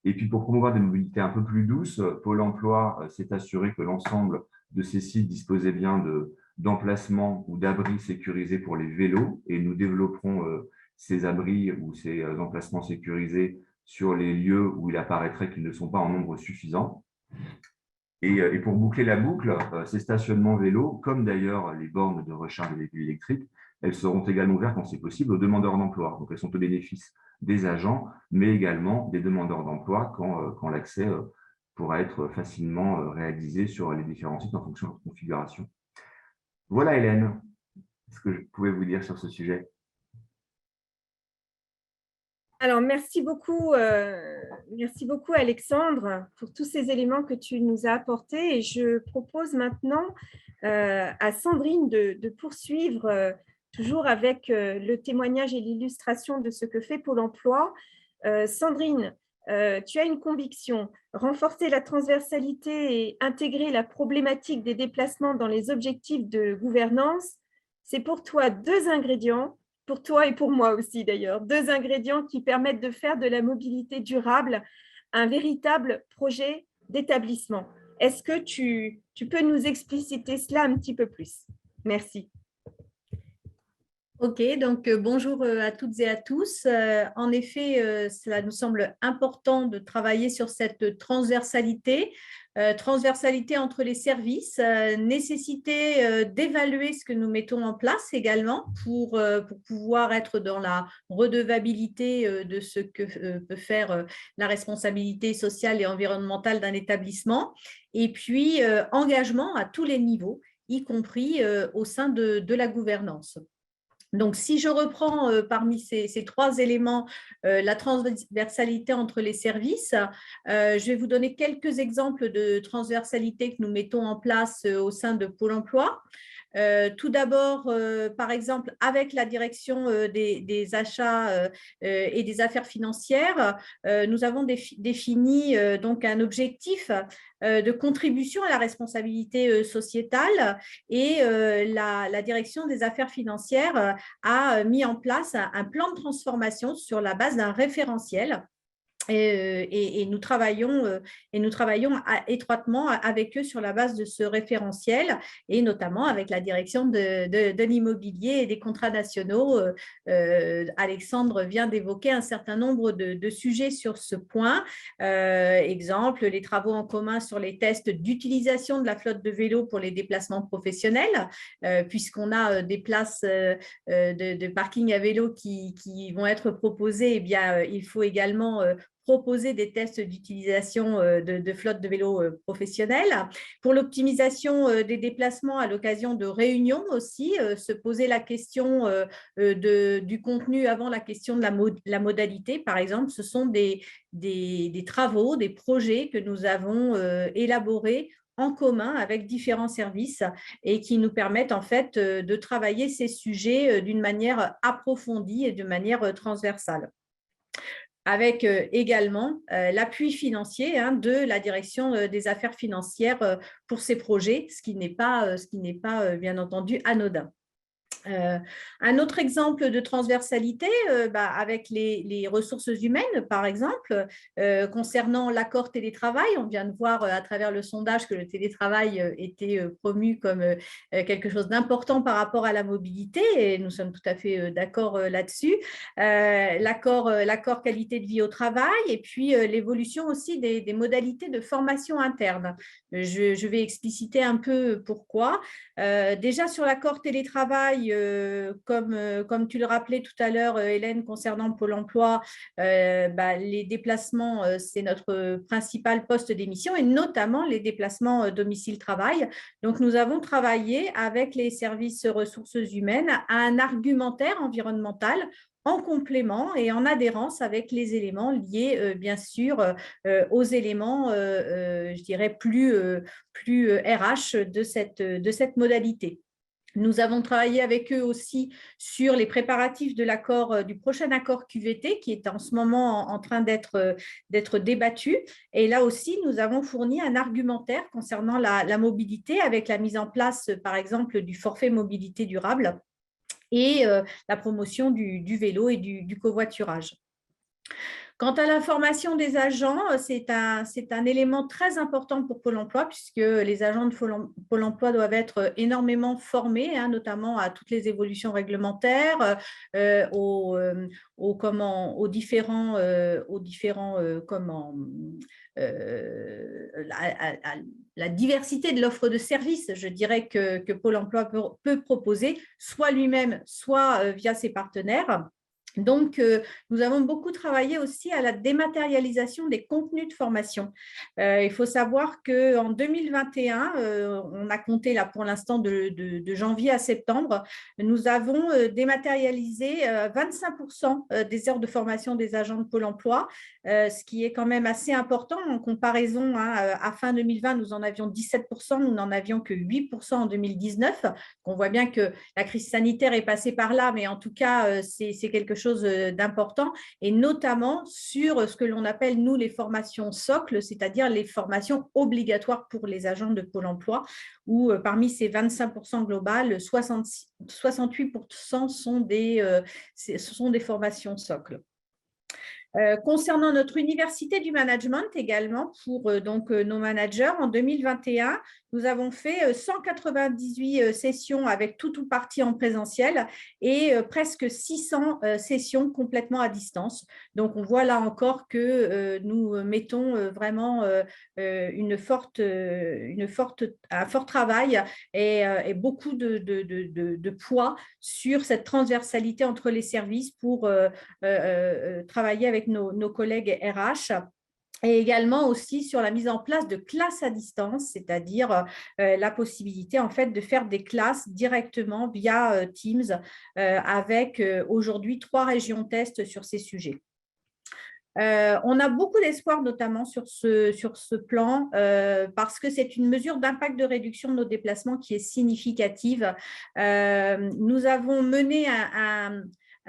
Et puis pour promouvoir des mobilités un peu plus douces, Pôle emploi s'est assuré que l'ensemble de ces sites disposaient bien d'emplacements ou d'abris sécurisés pour les vélos, et nous développerons ces abris ou ces emplacements sécurisés sur les lieux où il apparaîtrait qu'ils ne sont pas en nombre suffisant. Et pour boucler la boucle, ces stationnements vélos, comme d'ailleurs les bornes de recharge des véhicules électriques, elles seront également ouvertes quand c'est possible aux demandeurs d'emploi. Donc elles sont au bénéfice des agents, mais également des demandeurs d'emploi quand l'accès pourra être facilement réalisé sur les différents sites en fonction de leur configuration. Voilà Hélène, ce que je pouvais vous dire sur ce sujet. Alors, merci beaucoup Alexandre pour tous ces éléments que tu nous as apportés. Et je propose maintenant à Sandrine de poursuivre toujours avec le témoignage et l'illustration de ce que fait Pôle emploi. Sandrine, tu as une conviction, renforcer la transversalité et intégrer la problématique des déplacements dans les objectifs de gouvernance, c'est pour toi deux ingrédients, pour toi et pour moi aussi d'ailleurs, deux ingrédients qui permettent de faire de la mobilité durable un véritable projet d'établissement. Est-ce que tu peux nous expliciter cela un petit peu plus? Merci. Ok, donc bonjour à toutes et à tous. En effet, cela nous semble important de travailler sur cette transversalité entre les services, nécessité d'évaluer ce que nous mettons en place également pour pouvoir être dans la redevabilité de ce que peut faire la responsabilité sociale et environnementale d'un établissement, et puis engagement à tous les niveaux, y compris au sein de la gouvernance. Donc, si je reprends parmi ces trois éléments la transversalité entre les services, je vais vous donner quelques exemples de transversalité que nous mettons en place au sein de Pôle emploi. Tout d'abord, par exemple, avec la direction des achats et des affaires financières, nous avons défini donc un objectif de contribution à la responsabilité sociétale, et la direction des affaires financières a mis en place un plan de transformation sur la base d'un référentiel Et nous travaillons étroitement avec eux sur la base de ce référentiel et notamment avec la direction de l'immobilier et des contrats nationaux. Alexandre vient d'évoquer un certain nombre de sujets sur ce point. Exemple, les travaux en commun sur les tests d'utilisation de la flotte de vélos pour les déplacements professionnels, puisqu'on a des places de parking à vélo qui vont être proposées. Eh bien, il faut également proposer des tests d'utilisation de flotte de vélos professionnels. Pour l'optimisation des déplacements à l'occasion de réunions aussi, se poser la question du contenu avant la question de la modalité, par exemple, ce sont des travaux, des projets que nous avons élaborés en commun avec différents services et qui nous permettent en fait de travailler ces sujets d'une manière approfondie et de manière transversale, avec également l'appui financier de la direction des affaires financières pour ces projets, ce qui n'est pas bien entendu anodin. Un autre exemple de transversalité avec les ressources humaines, par exemple, concernant l'accord télétravail. On vient de voir à travers le sondage que le télétravail était promu comme quelque chose d'important par rapport à la mobilité et nous sommes tout à fait d'accord là-dessus. L'accord qualité de vie au travail et puis l'évolution aussi des modalités de formation interne. Je vais expliciter un peu pourquoi. Déjà sur l'accord télétravail, comme tu le rappelais tout à l'heure, Hélène, concernant Pôle emploi, les déplacements, c'est notre principal poste d'émission et notamment les déplacements domicile-travail. Donc, nous avons travaillé avec les services ressources humaines à un argumentaire environnemental en complément et en adhérence avec les éléments liés, bien sûr, aux éléments, je dirais, plus RH de cette modalité. Nous avons travaillé avec eux aussi sur les préparatifs du prochain accord QVT qui est en ce moment en train d'être débattu. Et là aussi, nous avons fourni un argumentaire concernant la mobilité avec la mise en place, par exemple, du forfait mobilité durable et la promotion du vélo et du covoiturage. Quant à la formation des agents, c'est un élément très important pour Pôle emploi puisque les agents de Pôle emploi doivent être énormément formés, notamment à toutes les évolutions réglementaires, la diversité de l'offre de services, je dirais, que Pôle emploi peut proposer, soit lui-même, soit via ses partenaires. Donc, nous avons beaucoup travaillé aussi à la dématérialisation des contenus de formation. Il faut savoir qu'en 2021, on a compté là pour l'instant de janvier à septembre, nous avons dématérialisé 25% des heures de formation des agents de Pôle emploi, ce qui est quand même assez important en comparaison. À fin 2020, nous en avions 17%, nous n'en avions que 8% en 2019. On voit bien que la crise sanitaire est passée par là, mais en tout cas, c'est quelque chose d'important et notamment sur ce que l'on appelle, nous, les formations socles, c'est-à-dire les formations obligatoires pour les agents de Pôle emploi, où parmi ces 25% globales, 68% sont des formations socles. Concernant notre université du management également, pour nos managers, en 2021, nous avons fait 198 sessions avec tout ou partie en présentiel et presque 600 sessions complètement à distance. Donc, on voit là encore que nous mettons vraiment un fort travail et beaucoup de poids sur cette transversalité entre les services pour travailler avec nos collègues RH. Et également aussi sur la mise en place de classes à distance, c'est-à-dire la possibilité en fait de faire des classes directement via Teams avec aujourd'hui 3 régions test sur ces sujets. On a beaucoup d'espoir notamment sur ce plan parce que c'est une mesure d'impact de réduction de nos déplacements qui est significative. Nous avons mené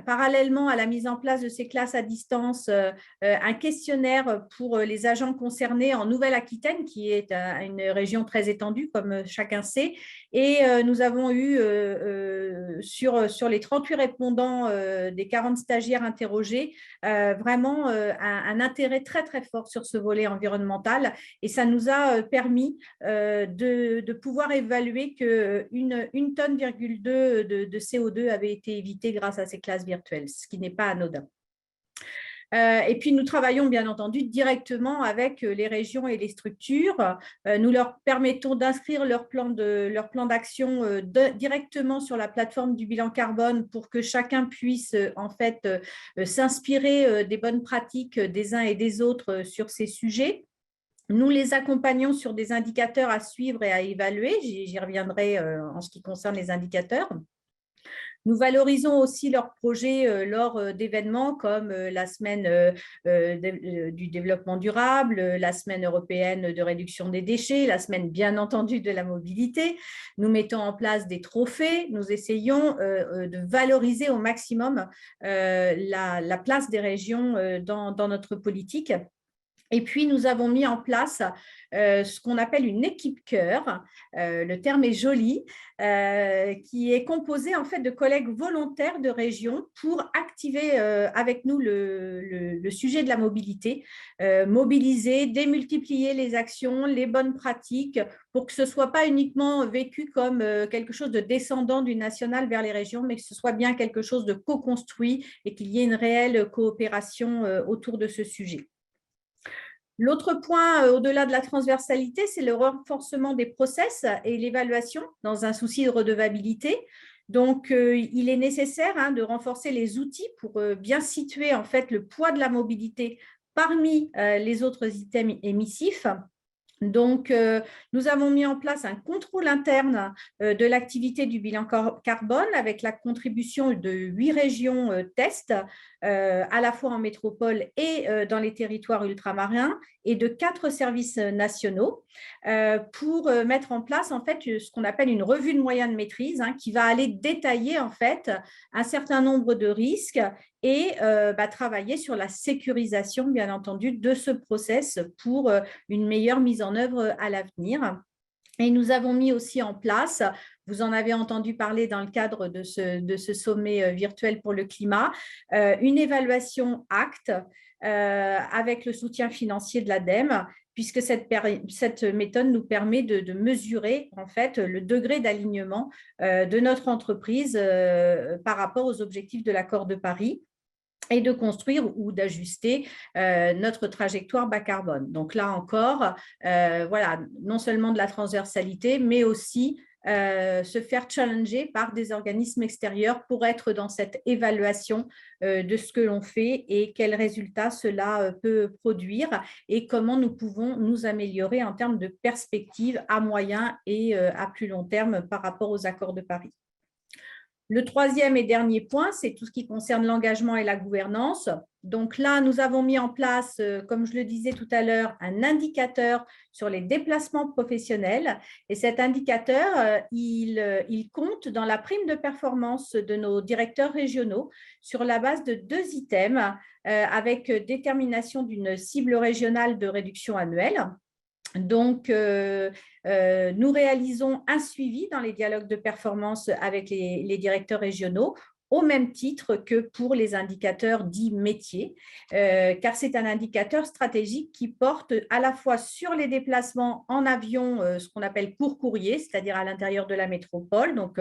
parallèlement à la mise en place de ces classes à distance, un questionnaire pour les agents concernés en Nouvelle-Aquitaine, qui est une région très étendue, comme chacun sait. Et nous avons eu, sur les 38 répondants des 40 stagiaires interrogés, vraiment un intérêt très, très fort sur ce volet environnemental. Et ça nous a permis de pouvoir évaluer qu'une tonne, 2 de CO2 avait été évitée grâce à ces classes virtuelles, ce qui n'est pas anodin. Et puis, nous travaillons bien entendu directement avec les régions et les structures. Nous leur permettons d'inscrire leur plan d'action directement sur la plateforme du bilan carbone pour que chacun puisse en fait s'inspirer des bonnes pratiques des uns et des autres sur ces sujets. Nous les accompagnons sur des indicateurs à suivre et à évaluer. J'y reviendrai en ce qui concerne les indicateurs. Nous valorisons aussi leurs projets lors d'événements comme la semaine du développement durable, la semaine européenne de réduction des déchets, la semaine bien entendu de la mobilité. Nous mettons en place des trophées. Nous essayons de valoriser au maximum la place des régions dans notre politique. Et puis, nous avons mis en place ce qu'on appelle une équipe cœur, le terme est joli, qui est composée en fait de collègues volontaires de région pour activer avec nous le sujet de la mobilité, mobiliser, démultiplier les actions, les bonnes pratiques pour que ce ne soit pas uniquement vécu comme quelque chose de descendant du national vers les régions, mais que ce soit bien quelque chose de co-construit et qu'il y ait une réelle coopération autour de ce sujet. L'autre point, au-delà de la transversalité, c'est le renforcement des process et l'évaluation dans un souci de redevabilité. Donc, il est nécessaire de renforcer les outils pour bien situer en fait le poids de la mobilité parmi les autres items émissifs. Donc, nous avons mis en place un contrôle interne de l'activité du bilan carbone avec la contribution de 8 régions tests, à la fois en métropole et dans les territoires ultramarins, et de 4 services nationaux pour mettre en place en fait ce qu'on appelle une revue de moyens de maîtrise qui va aller détailler en fait un certain nombre de risques et travailler sur la sécurisation, bien entendu, de ce process pour une meilleure mise en œuvre à l'avenir. Et nous avons mis aussi en place, vous en avez entendu parler dans le cadre de ce sommet virtuel pour le climat, une évaluation ACT avec le soutien financier de l'ADEME, puisque cette méthode nous permet de mesurer en fait le degré d'alignement de notre entreprise par rapport aux objectifs de l'accord de Paris, et de construire ou d'ajuster notre trajectoire bas carbone. Donc là encore, voilà, non seulement de la transversalité, mais aussi se faire challenger par des organismes extérieurs pour être dans cette évaluation de ce que l'on fait et quels résultats cela peut produire et comment nous pouvons nous améliorer en termes de perspectives à moyen et à plus long terme par rapport aux accords de Paris. Le troisième et dernier point, c'est tout ce qui concerne l'engagement et la gouvernance. Donc là, nous avons mis en place, comme je le disais tout à l'heure, un indicateur sur les déplacements professionnels. Et cet indicateur, il compte dans la prime de performance de nos directeurs régionaux sur la base de 2 items avec détermination d'une cible régionale de réduction annuelle. Donc, nous réalisons un suivi dans les dialogues de performance avec les directeurs régionaux, au même titre que pour les indicateurs dits métiers, car c'est un indicateur stratégique qui porte à la fois sur les déplacements en avion, ce qu'on appelle court courrier, c'est-à-dire à l'intérieur de la métropole, donc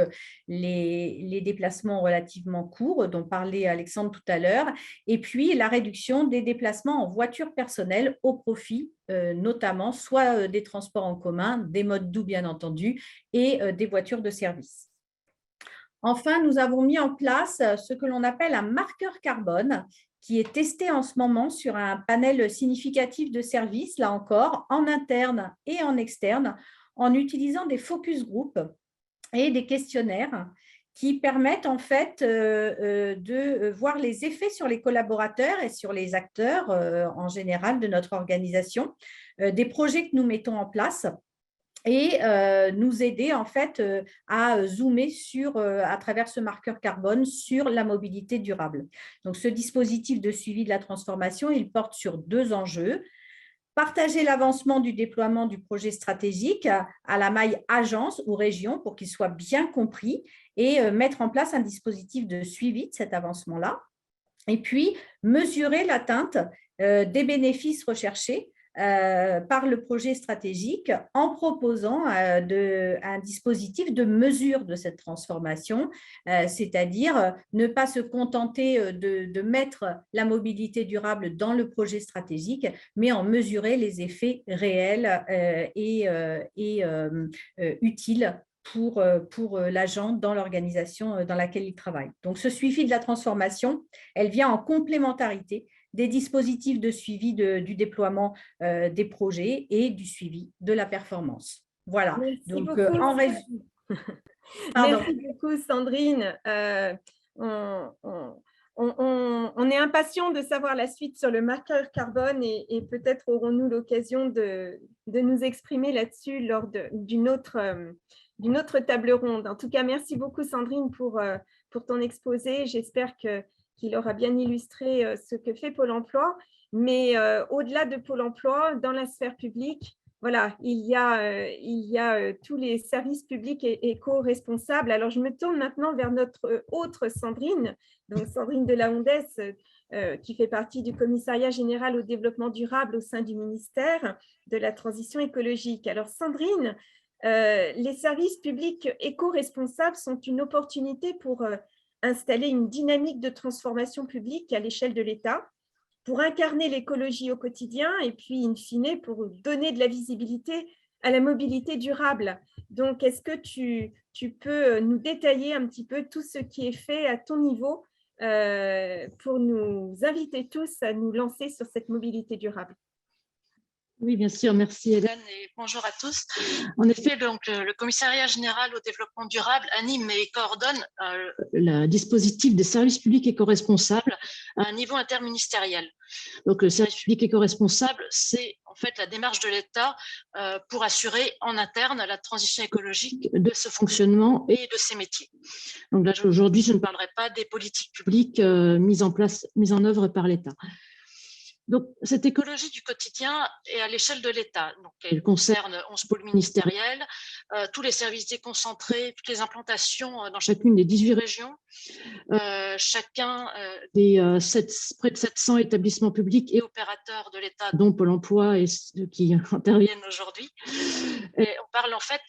les déplacements relativement courts dont parlait Alexandre tout à l'heure, et puis la réduction des déplacements en voiture personnelle au profit notamment soit des transports en commun, des modes doux bien entendu, et des voitures de service. Enfin, nous avons mis en place ce que l'on appelle un marqueur carbone qui est testé en ce moment sur un panel significatif de services, là encore, en interne et en externe, en utilisant des focus group et des questionnaires qui permettent en fait de voir les effets sur les collaborateurs et sur les acteurs en général de notre organisation, des projets que nous mettons en place et nous aider en fait à zoomer à travers ce marqueur carbone sur la mobilité durable. Donc, ce dispositif de suivi de la transformation, il porte sur 2 enjeux. Partager l'avancement du déploiement du projet stratégique à la maille agence ou région pour qu'il soit bien compris et mettre en place un dispositif de suivi de cet avancement-là. Et puis, mesurer l'atteinte des bénéfices recherchés par le projet stratégique en proposant un dispositif de mesure de cette transformation, c'est-à-dire ne pas se contenter de mettre la mobilité durable dans le projet stratégique, mais en mesurer les effets réels et utiles pour l'agent dans l'organisation dans laquelle il travaille. Donc, ce suivi de la transformation, elle vient en complémentarité des dispositifs de suivi du déploiement des projets et du suivi de la performance. Voilà. Merci donc beaucoup. en résumé. Merci beaucoup, Sandrine. On est impatient de savoir la suite sur le marqueur carbone et peut-être aurons-nous l'occasion de nous exprimer là-dessus lors d'une autre table ronde. En tout cas, merci beaucoup, Sandrine, pour ton exposé. J'espère qu'il aura bien illustré ce que fait Pôle emploi. Mais au-delà de Pôle emploi, dans la sphère publique, voilà, il y a tous les services publics et éco-responsables. Alors, je me tourne maintenant vers notre autre Sandrine, donc Sandrine de la Hondesse, qui fait partie du Commissariat général au développement durable au sein du ministère de la Transition écologique. Alors, Sandrine, les services publics éco-responsables sont une opportunité pour installer une dynamique de transformation publique à l'échelle de l'État, pour incarner l'écologie au quotidien et puis, in fine, pour donner de la visibilité à la mobilité durable. Donc, est-ce que tu peux nous détailler un petit peu tout ce qui est fait à ton niveau pour nous inviter tous à nous lancer sur cette mobilité durable? Oui, bien sûr. Merci Hélène et bonjour à tous. En effet, donc, le Commissariat général au développement durable anime et coordonne le dispositif des services publics éco-responsables à un niveau interministériel. Donc, le service public éco-responsable, c'est en fait la démarche de l'État pour assurer en interne la transition écologique de ce fonctionnement et de ses métiers. Donc là, aujourd'hui, je ne parlerai pas des politiques publiques mises en œuvre par l'État. Donc, cette écologie du quotidien est à l'échelle de l'État. Donc, elle concerne 11 pôles ministériels, tous les services déconcentrés, toutes les implantations dans chacune des 18 régions, chacun des près de 700 établissements publics et opérateurs de l'État, dont Pôle emploi et ceux qui interviennent aujourd'hui. Et on parle en fait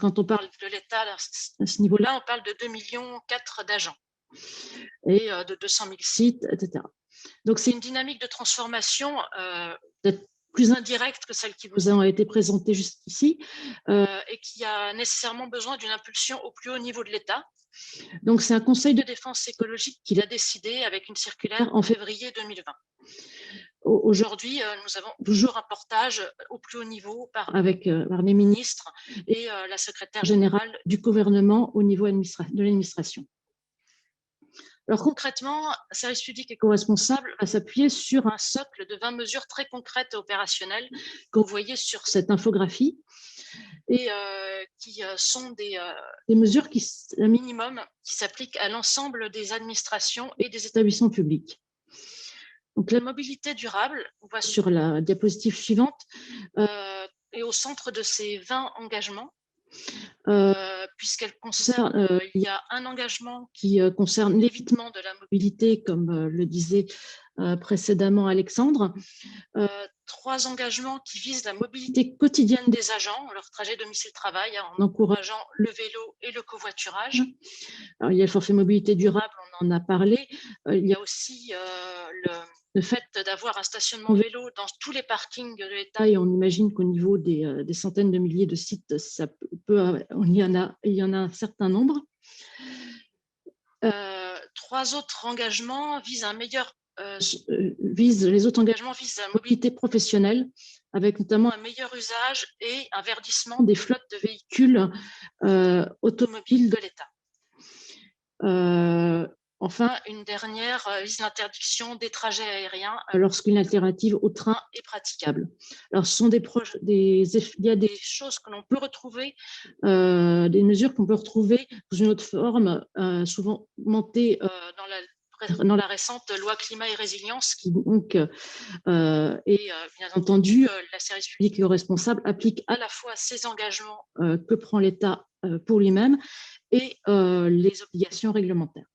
quand on parle de l'État à ce niveau-là, on parle de 2,4 millions d'agents et de 200 000 sites, etc. Donc, c'est une dynamique de transformation peut-être plus indirecte que celle qui vous a été présentée jusqu'ici et qui a nécessairement besoin d'une impulsion au plus haut niveau de l'État. Donc, c'est un conseil de défense écologique qui l'a décidé avec une circulaire en février 2020. Aujourd'hui, nous avons toujours un portage au plus haut niveau par les ministres et la secrétaire générale du gouvernement au niveau de l'administration. Alors concrètement, un service public éco-responsable va s'appuyer sur un socle de 20 mesures très concrètes et opérationnelles que vous voyez sur cette infographie et qui sont des mesures un minimum qui s'appliquent à l'ensemble des administrations et des établissements publics. Donc la mobilité durable, on voit sur la diapositive suivante, est au centre de ces 20 engagements. Puisqu'elle concerne, il y a un engagement qui concerne l'évitement de la mobilité, comme le disait précédemment Alexandre, 3 engagements qui visent la mobilité quotidienne des agents, leur trajet domicile-travail, en encourageant le vélo et le covoiturage. Alors, il y a le forfait mobilité durable, on en a parlé. Il y a aussi le fait d'avoir un stationnement vélo dans tous les parkings de l'État, et on imagine qu'au niveau des centaines de milliers de sites, il y en a un certain nombre. 3 autres engagements visent les autres engagements visent la mobilité professionnelle, avec notamment un meilleur usage et un verdissement des flottes de véhicules automobiles de l'État. Enfin, une dernière vise l'interdiction des trajets aériens lorsqu'une alternative au train est praticable. Alors, ce sont il y a des choses que l'on peut retrouver, des mesures qu'on peut retrouver sous une autre forme, souvent montées dans la récente loi climat et résilience, qui donc bien entendu, la service public éco-responsable applique à la fois ces engagements que prend l'État pour lui-même et les obligations réglementaires.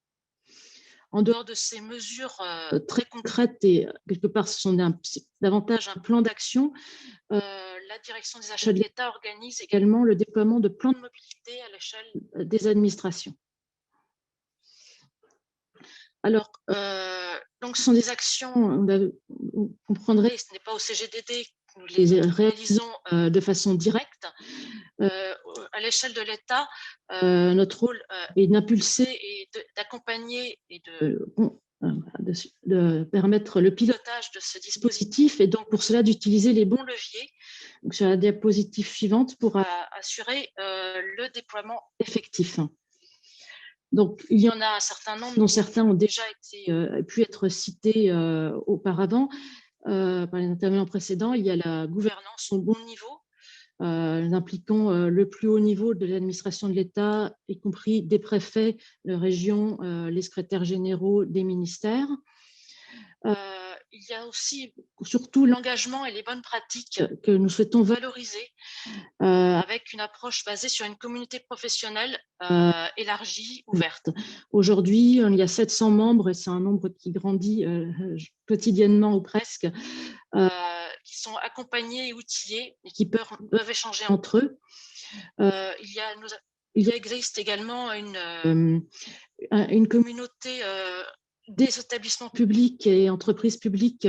En dehors de ces mesures très concrètes et quelque part ce sont davantage un plan d'action, la direction des achats de l'État organise également le déploiement de plans de mobilité à l'échelle des administrations. Alors, donc ce sont des actions, vous comprendrez, ce n'est pas au CGDD que nous les réalisons de façon directe. À l'échelle de l'État, notre rôle est d'impulser et d'accompagner et de permettre le pilotage de ce dispositif et donc pour cela d'utiliser les bons leviers. Donc, sur la diapositive suivante pour assurer le déploiement effectif. Donc, il y en a un certain nombre dont certains ont déjà pu être cités auparavant par les intervenants précédents. Il y a la gouvernance au bon niveau, impliquant le plus haut niveau de l'administration de l'État, y compris des préfets, les régions, les secrétaires généraux des ministères. Il y a aussi surtout l'engagement et les bonnes pratiques que nous souhaitons valoriser avec une approche basée sur une communauté professionnelle élargie, ouverte. Aujourd'hui, il y a 700 membres et c'est un nombre qui grandit quotidiennement ou presque, qui sont accompagnés et outillés et qui peuvent échanger entre eux. Il existe également une communauté des établissements publics et entreprises publiques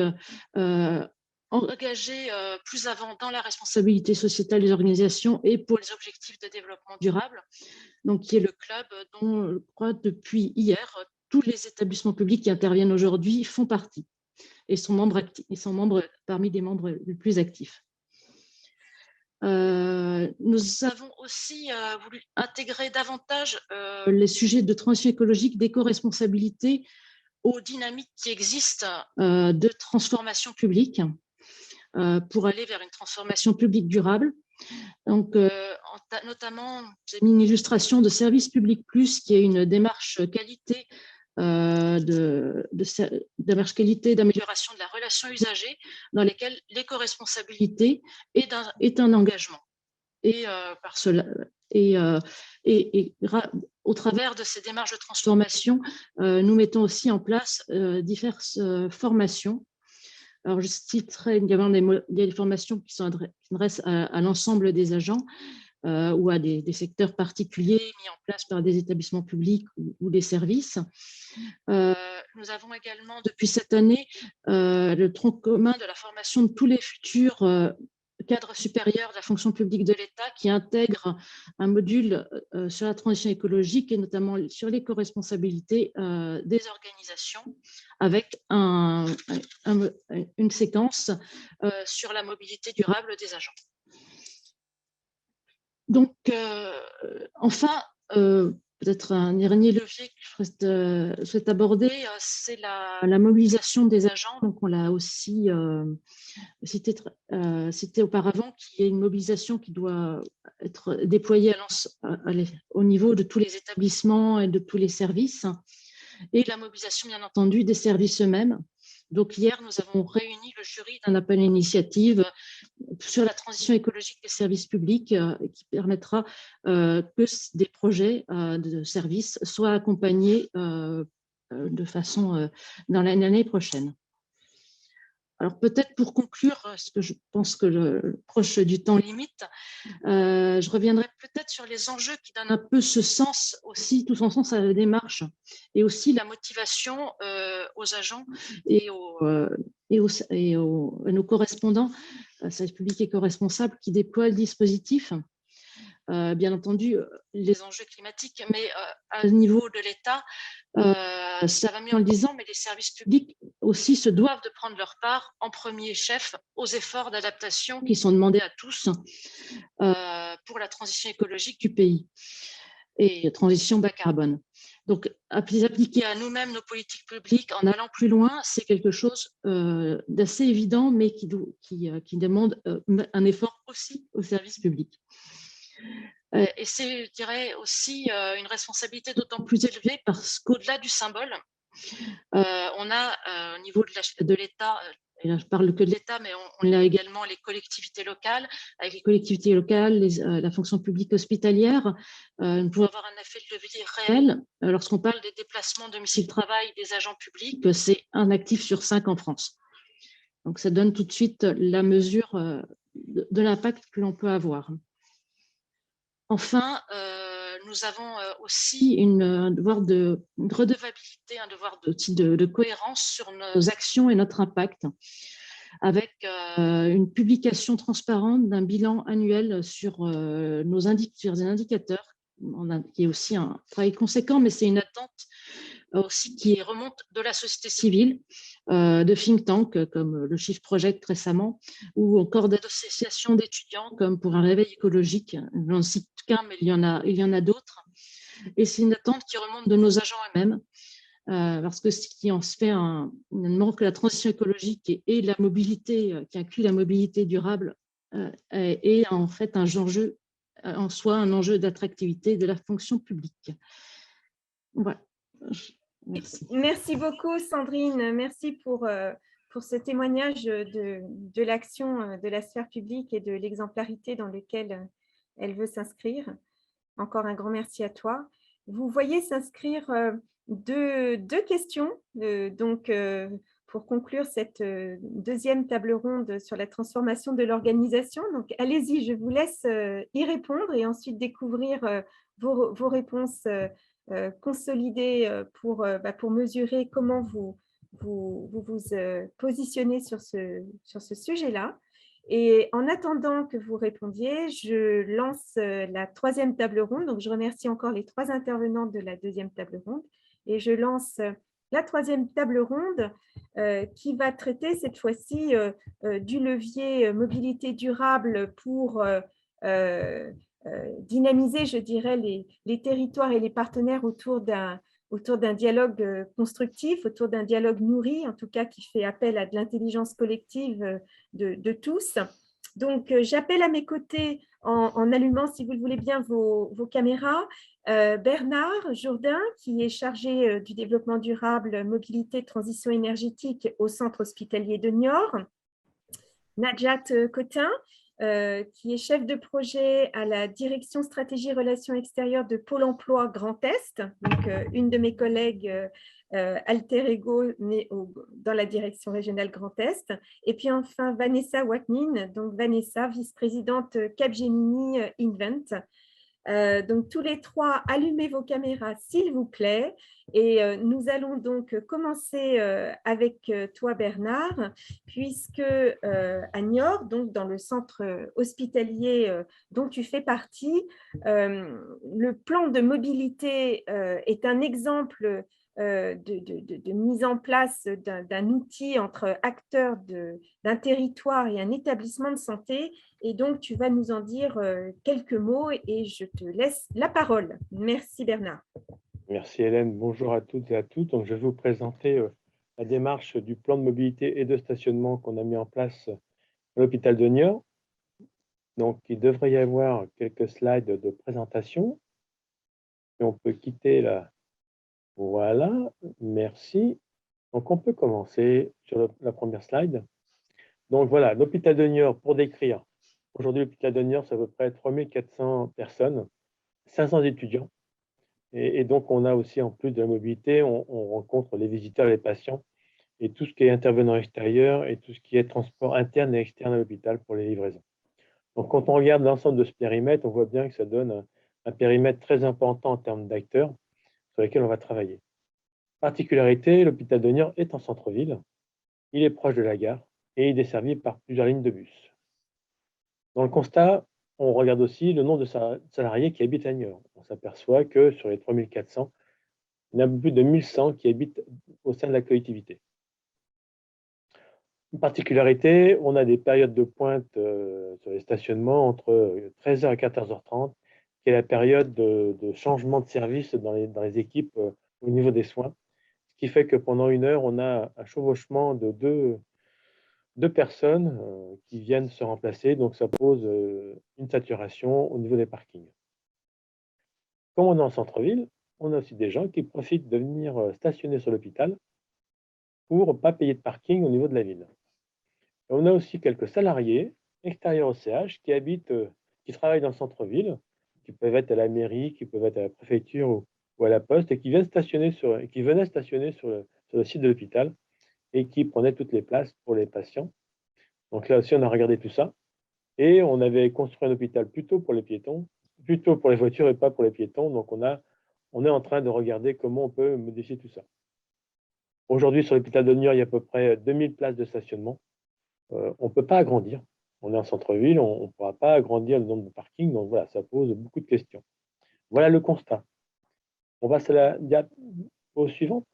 engagés plus avant dans la responsabilité sociétale des organisations et pour les objectifs de développement durable, donc qui est le club dont je crois depuis hier tous les établissements publics qui interviennent aujourd'hui font partie et sont membres parmi des membres les plus actifs. Nous avons aussi voulu intégrer davantage les sujets de transition écologique, d'éco-responsabilité aux dynamiques qui existent de transformation publique pour aller vers une transformation publique durable. Donc, notamment, j'ai mis une illustration de Service Public Plus, qui est une démarche qualité d'amélioration de la relation usagée dans lesquelles l'éco-responsabilité est un engagement. Et par cela, au travers de ces démarches de transformation, nous mettons aussi en place diverses formations. Alors, je citerai également des formations qui s'adressent à l'ensemble des agents ou à des secteurs particuliers mis en place par des établissements publics ou des services. Nous avons également, depuis cette année, le tronc commun de la formation de tous les futurs cadre supérieur de la fonction publique de l'État qui intègre un module sur la transition écologique et notamment sur l'éco-responsabilité des organisations avec une séquence sur la mobilité durable des agents. Donc, enfin, peut-être un dernier levier que je souhaite aborder, c'est la mobilisation des agents. Donc, on l'a aussi cité auparavant, qui est une mobilisation qui doit être déployée au niveau de tous les établissements et de tous les services, et la mobilisation, bien entendu, des services eux-mêmes. Donc, hier, nous avons réuni le jury d'un appel à initiative sur la transition écologique des services publics qui permettra que des projets de services soient accompagnés de façon dans l'année prochaine. Alors, peut-être pour conclure, parce que je pense que le proche du temps limite, je reviendrai peut-être sur les enjeux qui donnent un peu ce sens aussi, tout son sens à la démarche, et aussi la motivation aux agents et à nos correspondants, services publics et co-responsables qui déploient le dispositif. Bien entendu, les enjeux climatiques, mais à niveau de l'État, ça va mieux en le disant, mais les services publics aussi se doivent de prendre leur part en premier chef aux efforts d'adaptation qui sont demandés à tous pour la transition écologique du pays et transition bas carbone. Donc, appliquer à nous-mêmes nos politiques publiques en allant plus loin, c'est quelque chose d'assez évident, mais qui demande un effort aussi au service public. Et c'est, je dirais, aussi une responsabilité d'autant plus élevée parce qu'au-delà du symbole, on a au niveau de l'État, et là je parle que de l'État, mais on a également les collectivités locales. Avec les collectivités locales, la fonction publique hospitalière, nous pouvons avoir un effet de levier réel. Lorsqu'on parle des déplacements domicile-travail des agents publics, c'est 1 actif sur 5 en France. Donc ça donne tout de suite la mesure de l'impact que l'on peut avoir. Enfin, nous avons aussi un devoir de redevabilité, un devoir de cohérence sur nos actions et notre impact, avec une publication transparente d'un bilan annuel sur nos indicateurs, qui est aussi un travail conséquent, mais c'est une attente aussi qui remonte de la société civile, de think tanks comme le Shift Project récemment, ou encore d'associations d'étudiants comme pour un réveil écologique. Je n'en cite qu'un, mais il y en a d'autres. Et c'est une attente qui remonte de nos agents eux-mêmes, parce que ce qui en se fait que la transition écologique et la mobilité, qui inclut la mobilité durable, est en fait un enjeu en soi, un enjeu d'attractivité de la fonction publique. Voilà. Merci. Merci beaucoup, Sandrine. Merci pour ce témoignage de l'action de la sphère publique et de l'exemplarité dans laquelle elle veut s'inscrire. Encore un grand merci à toi. Vous voyez s'inscrire deux questions pour conclure cette deuxième table ronde sur la transformation de l'organisation. Donc, allez-y, je vous laisse y répondre et ensuite découvrir vos réponses consolidées pour mesurer comment vous positionnez sur ce sujet-là. Et en attendant que vous répondiez, je lance la troisième table ronde. Donc, je remercie encore les 3 intervenantes de la deuxième table ronde. Et je lance la troisième table ronde qui va traiter cette fois-ci du levier mobilité durable pour dynamiser, je dirais, les territoires et les partenaires autour d'un dialogue constructif, autour d'un dialogue nourri, en tout cas qui fait appel à de l'intelligence collective de tous. Donc, j'appelle à mes côtés, en allumant, si vous le voulez bien, vos caméras, Bernard Jourdain, qui est chargé du développement durable, mobilité, transition énergétique au Centre hospitalier de Niort, Najat Cotin, qui est chef de projet à la direction stratégie relations extérieures de Pôle emploi Grand Est, donc une de mes collègues alter ego dans la direction régionale Grand Est. Et puis enfin Vanessa Waknin, donc Vanessa, vice-présidente Capgemini Invent. Donc tous les 3, allumez vos caméras s'il vous plaît et nous allons donc commencer avec toi Bernard, puisque à Niort, donc dans le centre hospitalier dont tu fais partie, le plan de mobilité est un exemple de mise en place d'un outil entre acteurs d'un territoire et un établissement de santé. Et donc, tu vas nous en dire quelques mots et je te laisse la parole. Merci Bernard. Merci Hélène. Bonjour à toutes et à tous. Donc, je vais vous présenter la démarche du plan de mobilité et de stationnement qu'on a mis en place à l'hôpital de Niort. Donc, il devrait y avoir quelques slides de présentation. Et on peut quitter la... Voilà, merci. Donc, on peut commencer sur la première slide. Donc, voilà, l'hôpital de Niort, pour décrire. Aujourd'hui, l'hôpital de Niort, c'est à peu près 3400 personnes, 500 étudiants. Et donc, on a aussi, en plus de la mobilité, on rencontre les visiteurs, les patients, et tout ce qui est intervenant extérieur et tout ce qui est transport interne et externe à l'hôpital pour les livraisons. Donc, quand on regarde l'ensemble de ce périmètre, on voit bien que ça donne un périmètre très important en termes d'acteurs sur lesquels on va travailler. Particularité, l'hôpital de Niort est en centre-ville, il est proche de la gare et il est desservi par plusieurs lignes de bus. Dans le constat, on regarde aussi le nombre de salariés qui habitent à Niort. On s'aperçoit que sur les 3400, il y en a plus de 1100 qui habitent au sein de la collectivité. Une particularité, on a des périodes de pointe sur les stationnements entre 13h et 14h30 qui est la période de changement de service dans les équipes au niveau des soins, ce qui fait que pendant 1 heure, on a un chevauchement de deux personnes qui viennent se remplacer, donc ça pose une saturation au niveau des parkings. Comme on est en centre-ville, on a aussi des gens qui profitent de venir stationner sur l'hôpital pour ne pas payer de parking au niveau de la ville. Et on a aussi quelques salariés extérieurs au CH qui habitent, qui travaillent dans le centre-ville, qui peuvent être à la mairie, qui peuvent être à la préfecture ou à la poste, et qui venaient stationner sur le site de l'hôpital et qui prenaient toutes les places pour les patients. Donc là aussi, on a regardé tout ça et on avait construit un hôpital plutôt pour les piétons, plutôt pour les voitures et pas pour les piétons. Donc on est en train de regarder comment on peut modifier tout ça. Aujourd'hui, sur l'hôpital de Niort, il y a à peu près 2000 places de stationnement. On ne peut pas agrandir. On est en centre-ville, on ne pourra pas agrandir le nombre de parkings. Donc voilà, ça pose beaucoup de questions. Voilà le constat. On passe à la diapo suivante.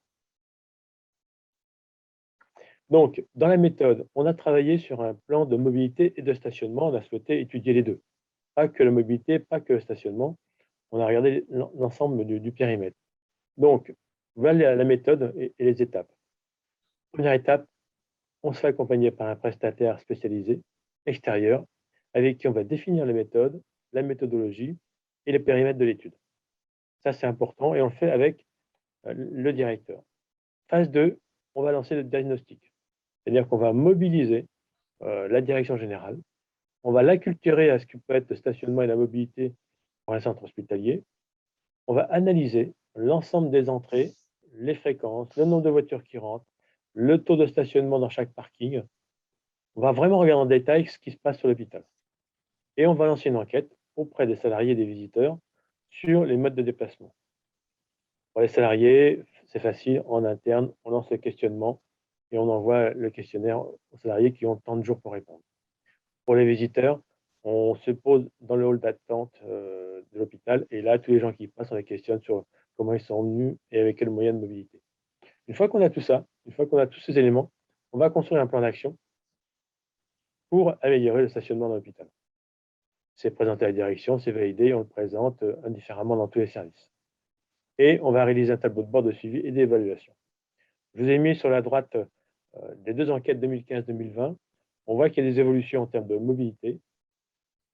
Donc, dans la méthode, on a travaillé sur un plan de mobilité et de stationnement. On a souhaité étudier les deux. Pas que la mobilité, pas que le stationnement. On a regardé l'ensemble du périmètre. Donc, voilà la méthode et les étapes. Première étape, on se fait accompagner par un prestataire spécialisé, extérieur, avec qui on va définir la méthode, la méthodologie et le périmètre de l'étude. Ça, c'est important et on le fait avec le directeur. Phase 2, on va lancer le diagnostic. C'est-à-dire qu'on va mobiliser la direction générale, on va l'acculturer à ce que peut être le stationnement et la mobilité pour un centre hospitalier, on va analyser l'ensemble des entrées, les fréquences, le nombre de voitures qui rentrent, le taux de stationnement dans chaque parking. On va vraiment regarder en détail ce qui se passe sur l'hôpital. Et on va lancer une enquête auprès des salariés et des visiteurs sur les modes de déplacement. Pour les salariés, c'est facile, en interne, on lance le questionnement et on envoie le questionnaire aux salariés qui ont tant de jours pour répondre. Pour les visiteurs, on se pose dans le hall d'attente de l'hôpital et là, tous les gens qui passent, on les questionne sur comment ils sont venus et avec quels moyens de mobilité. Une fois qu'on a tout ça, une fois qu'on a tous ces éléments, on va construire un plan d'action pour améliorer le stationnement dans l'hôpital. C'est présenté à la direction, c'est validé, on le présente indifféremment dans tous les services. Et on va réaliser un tableau de bord de suivi et d'évaluation. Je vous ai mis sur la droite des deux enquêtes 2015-2020. On voit qu'il y a des évolutions en termes de mobilité.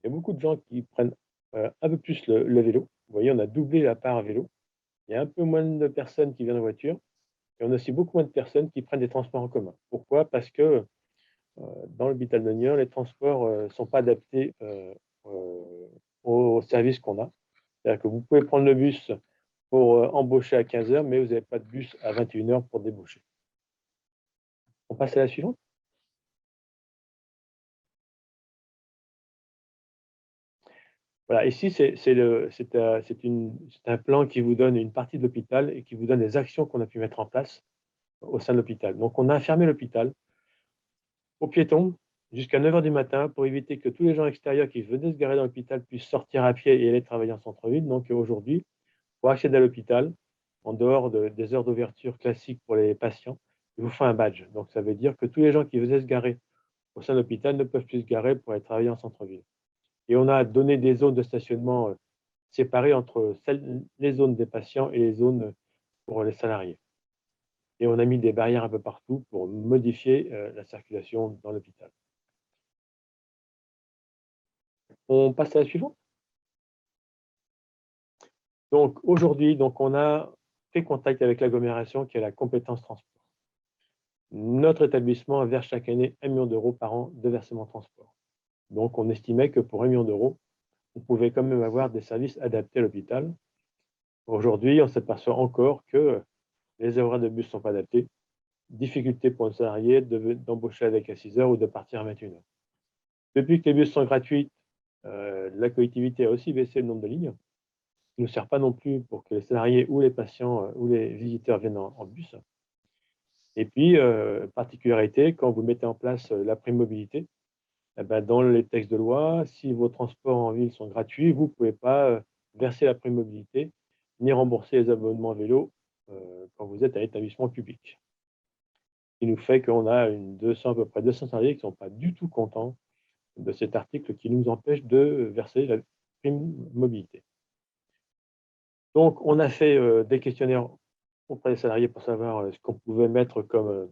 Il y a beaucoup de gens qui prennent un peu plus le vélo. Vous voyez, on a doublé la part vélo. Il y a un peu moins de personnes qui viennent en voiture. Et on a aussi beaucoup moins de personnes qui prennent des transports en commun. Pourquoi? Parce que dans l'hôpital de Niort, les transports ne sont pas adaptés au service qu'on a. C'est-à-dire que vous pouvez prendre le bus pour embaucher à 15 h, mais vous n'avez pas de bus à 21 h pour débaucher. On passe à la suivante. Voilà, ici, c'est un plan qui vous donne une partie de l'hôpital et qui vous donne les actions qu'on a pu mettre en place au sein de l'hôpital. Donc, on a fermé l'hôpital aux piétons jusqu'à 9 h du matin pour éviter que tous les gens extérieurs qui venaient se garer dans l'hôpital puissent sortir à pied et aller travailler en centre-ville. Donc, aujourd'hui, pour accéder à l'hôpital, en dehors des heures d'ouverture classiques pour les patients, il vous faut un badge. Donc, ça veut dire que tous les gens qui venaient se garer au sein de l'hôpital ne peuvent plus se garer pour aller travailler en centre-ville. Et on a donné des zones de stationnement séparées entre les zones des patients et les zones pour les salariés. Et on a mis des barrières un peu partout pour modifier la circulation dans l'hôpital. On passe à la suivante. Donc aujourd'hui, on a fait contact avec l'agglomération qui a la compétence transport. Notre établissement verse chaque année 1 million d'euros par an de versement transport. Donc on estimait que pour 1 million d'euros, on pouvait quand même avoir des services adaptés à l'hôpital. Aujourd'hui, on s'aperçoit encore que les horaires de bus ne sont pas adaptés. Difficulté pour un salarié d'embaucher avec à 6 h ou de partir à 21 h. Depuis que les bus sont gratuits, la collectivité a aussi baissé le nombre de lignes. Il ne sert pas non plus pour que les salariés ou les patients ou les visiteurs viennent en bus. Et puis, particularité, quand vous mettez en place la prime mobilité, dans les textes de loi, si vos transports en ville sont gratuits, vous ne pouvez pas verser la prime mobilité ni rembourser les abonnements vélo quand vous êtes à l'établissement public. Ce qui nous fait qu'on a à peu près 200 salariés qui ne sont pas du tout contents de cet article qui nous empêche de verser la prime mobilité. Donc, on a fait des questionnaires auprès des salariés pour savoir ce qu'on pouvait mettre comme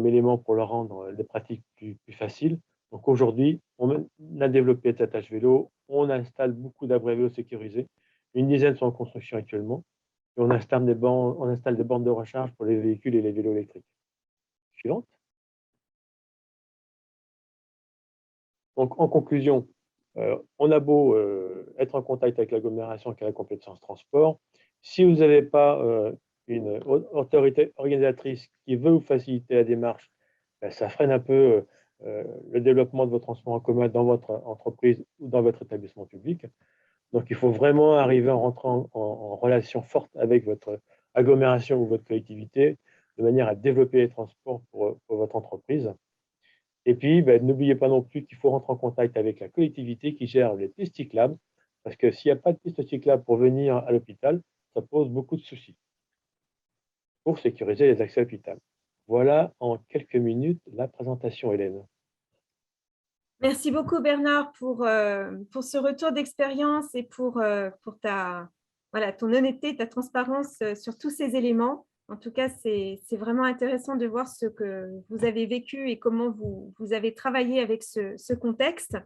élément pour leur rendre les pratiques plus faciles. Donc aujourd'hui, on a développé cette tâche vélo, on installe beaucoup d'abris vélos sécurisés, une dizaine sont en construction actuellement, et on installe des bornes de recharge pour les véhicules et les vélos électriques. Suivante. Donc en conclusion, on a beau être en contact avec l'agglomération qui a la compétence transport, si vous n'avez pas une autorité organisatrice qui veut vous faciliter la démarche, ben, ça freine un peu le développement de votre transport en commun dans votre entreprise ou dans votre établissement public. Donc, il faut vraiment arriver à rentrer en relation forte avec votre agglomération ou votre collectivité de manière à développer les transports pour votre entreprise. Et puis, ben, n'oubliez pas non plus qu'il faut rentrer en contact avec la collectivité qui gère les pistes cyclables, parce que s'il n'y a pas de piste cyclable pour venir à l'hôpital, ça pose beaucoup de soucis pour sécuriser les accès à l'hôpital. Voilà en quelques minutes la présentation, Hélène. Merci beaucoup Bernard pour ce retour d'expérience et pour ton honnêteté, ta transparence sur tous ces éléments. En tout cas, c'est vraiment intéressant de voir ce que vous avez vécu et comment vous avez travaillé avec ce contexte.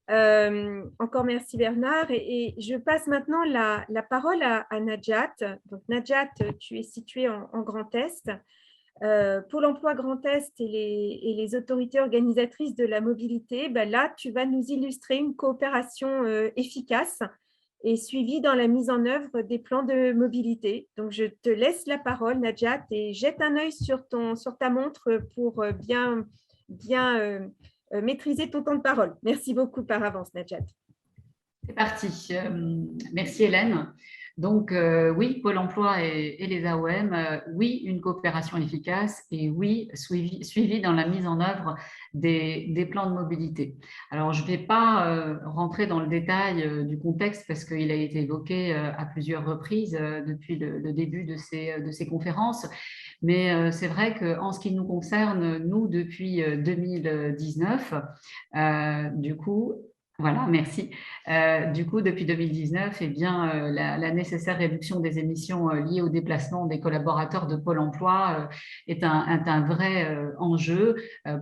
Encore merci Bernard. Et je passe maintenant la parole à Najat. Donc Najat, tu es située en Grand Est. Pôle emploi Grand Est et les autorités organisatrices de la mobilité, ben là, tu vas nous illustrer une coopération efficace et suivie dans la mise en œuvre des plans de mobilité. Donc, je te laisse la parole, Najat, et jette un œil sur ta montre pour bien maîtriser ton temps de parole. Merci beaucoup par avance, Najat. C'est parti. Merci, Hélène. Donc, oui, Pôle emploi et les AOM, oui, une coopération efficace et oui, suivi dans la mise en œuvre des plans de mobilité. Alors, je ne vais pas rentrer dans le détail du contexte parce qu'il a été évoqué à plusieurs reprises depuis le début de ces conférences. Mais c'est vrai qu'en ce qui nous concerne, nous, depuis 2019, du coup, voilà, merci. Du coup, depuis 2019, eh bien, la nécessaire réduction des émissions liées au déplacement des collaborateurs de Pôle emploi est un vrai enjeu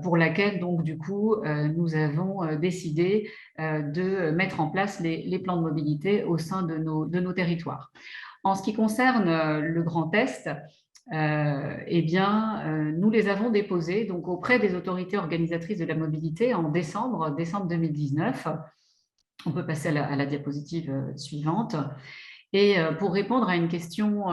pour laquelle, donc, du coup, nous avons décidé de mettre en place les plans de mobilité au sein de nos territoires. En ce qui concerne le Grand Est, eh bien, nous les avons déposés donc, auprès des autorités organisatrices de la mobilité en décembre 2019. On peut passer à la diapositive suivante. Et pour répondre à une question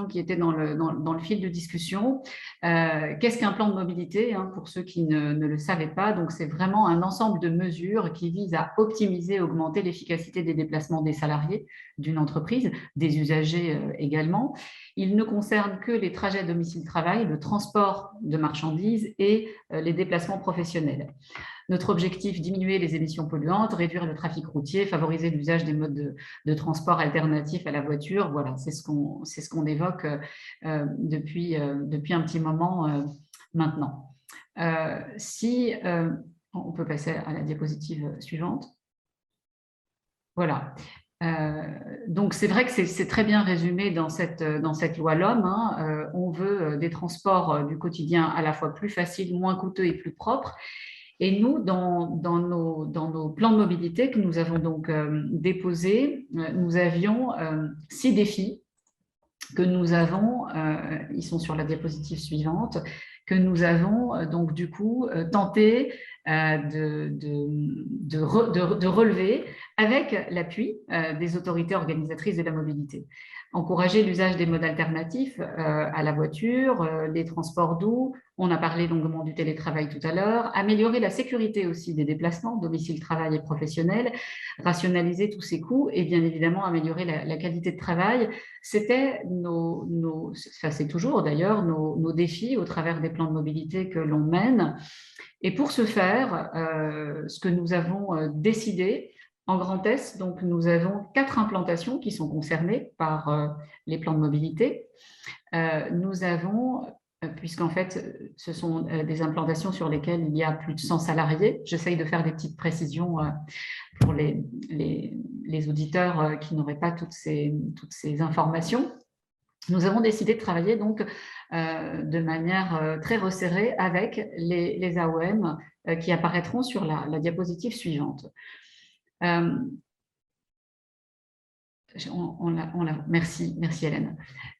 qui était dans le fil de discussion, qu'est-ce qu'un plan de mobilité, hein, pour ceux qui ne le savaient pas? Donc, c'est vraiment un ensemble de mesures qui visent à optimiser et augmenter l'efficacité des déplacements des salariés d'une entreprise, des usagers également. Il ne concerne que les trajets domicile-travail, le transport de marchandises et les déplacements professionnels. Notre objectif, diminuer les émissions polluantes, réduire le trafic routier, favoriser l'usage des modes de transport alternatifs à la voiture. Voilà, c'est ce qu'on évoque depuis un petit moment maintenant. On peut passer à la diapositive suivante. Voilà. Donc, c'est vrai que c'est très bien résumé dans cette loi LOM. Hein. On veut des transports du quotidien à la fois plus faciles, moins coûteux et plus propres. Et nous, dans nos plans de mobilité que nous avons donc déposés, nous avions 6 défis que nous avons, ils sont sur la diapositive suivante, que nous avons donc du coup tenté de relever avec l'appui des autorités organisatrices de la mobilité. Encourager l'usage des modes alternatifs à la voiture, les transports doux, on a parlé longuement du télétravail tout à l'heure, améliorer la sécurité aussi des déplacements, domicile, travail et professionnel, rationaliser tous ces coûts et bien évidemment améliorer la qualité de travail. C'était c'est toujours d'ailleurs nos défis au travers des plans de mobilité que l'on mène. Et pour ce faire, ce que nous avons décidé, en Grand Est, donc, nous avons 4 implantations qui sont concernées par les plans de mobilité. Nous avons, puisqu'en fait, ce sont des implantations sur lesquelles il y a plus de 100 salariés. J'essaye de faire des petites précisions pour les les auditeurs qui n'auraient pas toutes ces informations, nous avons décidé de travailler donc de manière très resserrée avec les AOM qui apparaîtront sur la diapositive suivante. Merci Hélène.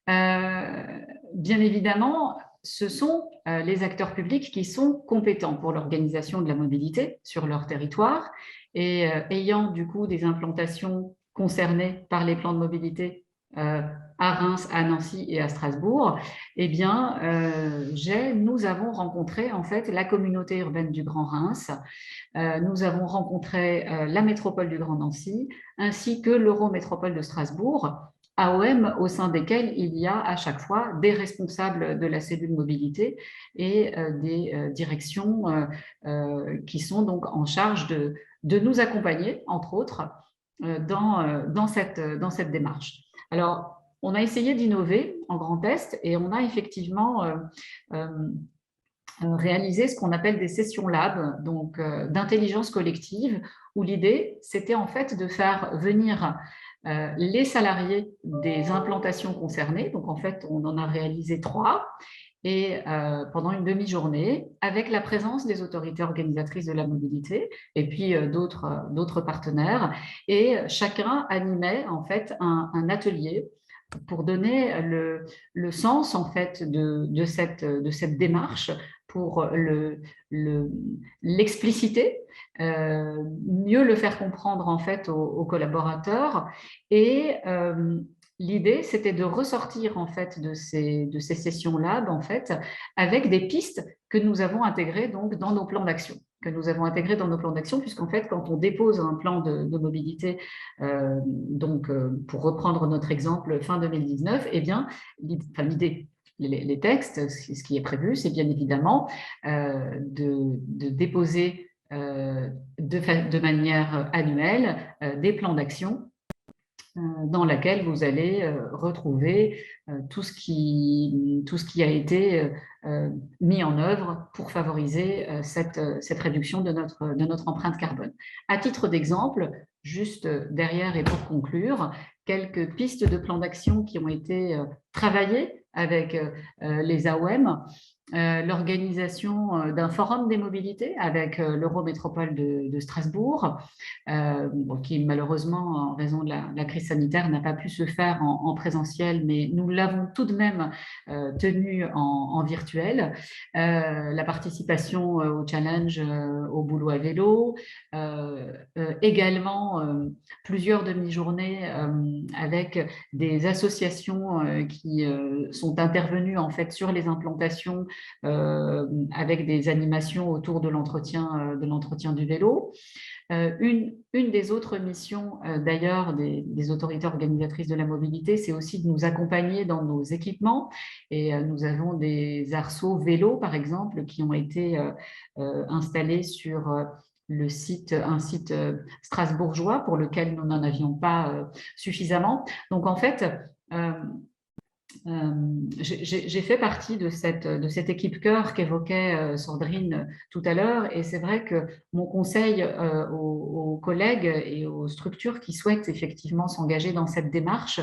Bien évidemment, ce sont les acteurs publics qui sont compétents pour l'organisation de la mobilité sur leur territoire et ayant du coup des implantations concernées par les plans de mobilité à Reims, à Nancy et à Strasbourg, eh bien, nous avons rencontré en fait la communauté urbaine du Grand Reims, nous avons rencontré la métropole du Grand Nancy, ainsi que l'Eurométropole de Strasbourg, AOM au sein desquels il y a à chaque fois des responsables de la cellule mobilité et des directions qui sont donc en charge de nous accompagner, entre autres, dans cette démarche. Alors, on a essayé d'innover en Grand Est et on a effectivement réalisé ce qu'on appelle des sessions lab, donc d'intelligence collective, où l'idée, c'était en fait de faire venir les salariés des implantations concernées. Donc, en fait, on en a réalisé 3. Et pendant une demi-journée, avec la présence des autorités organisatrices de la mobilité et puis d'autres partenaires, et chacun animait en fait un atelier pour donner le sens en fait de cette démarche, pour l'expliciter, mieux le faire comprendre en fait aux collaborateurs. Et l'idée, c'était de ressortir en fait de ces sessions lab en fait avec des pistes que nous avons intégrées donc dans nos plans d'action. Puisqu'en fait, quand on dépose un plan de mobilité, pour reprendre notre exemple fin 2019, eh bien, l'idée, les textes, ce qui est prévu, c'est bien évidemment de déposer de manière annuelle des plans d'action dans laquelle vous allez retrouver tout ce qui a été mis en œuvre pour favoriser cette réduction de notre empreinte carbone. À titre d'exemple, juste derrière et pour conclure, quelques pistes de plans d'action qui ont été travaillées avec les AOM, l'organisation d'un forum des mobilités avec l'Eurométropole de Strasbourg, qui malheureusement, en raison de la crise sanitaire, n'a pas pu se faire en présentiel, mais nous l'avons tout de même tenu en virtuel. La participation au challenge au boulot à vélo, également plusieurs demi-journées avec des associations qui sont intervenues en fait sur les implantations avec des animations autour de l'entretien du vélo. Une des autres missions, d'ailleurs, des autorités organisatrices de la mobilité, c'est aussi de nous accompagner dans nos équipements. Et nous avons des arceaux vélos, par exemple, qui ont été installés sur un site strasbourgeois pour lequel nous n'en avions pas suffisamment. Donc, en fait, j'ai fait partie de cette équipe cœur qu'évoquait Sandrine tout à l'heure, et c'est vrai que mon conseil aux collègues et aux structures qui souhaitent effectivement s'engager dans cette démarche,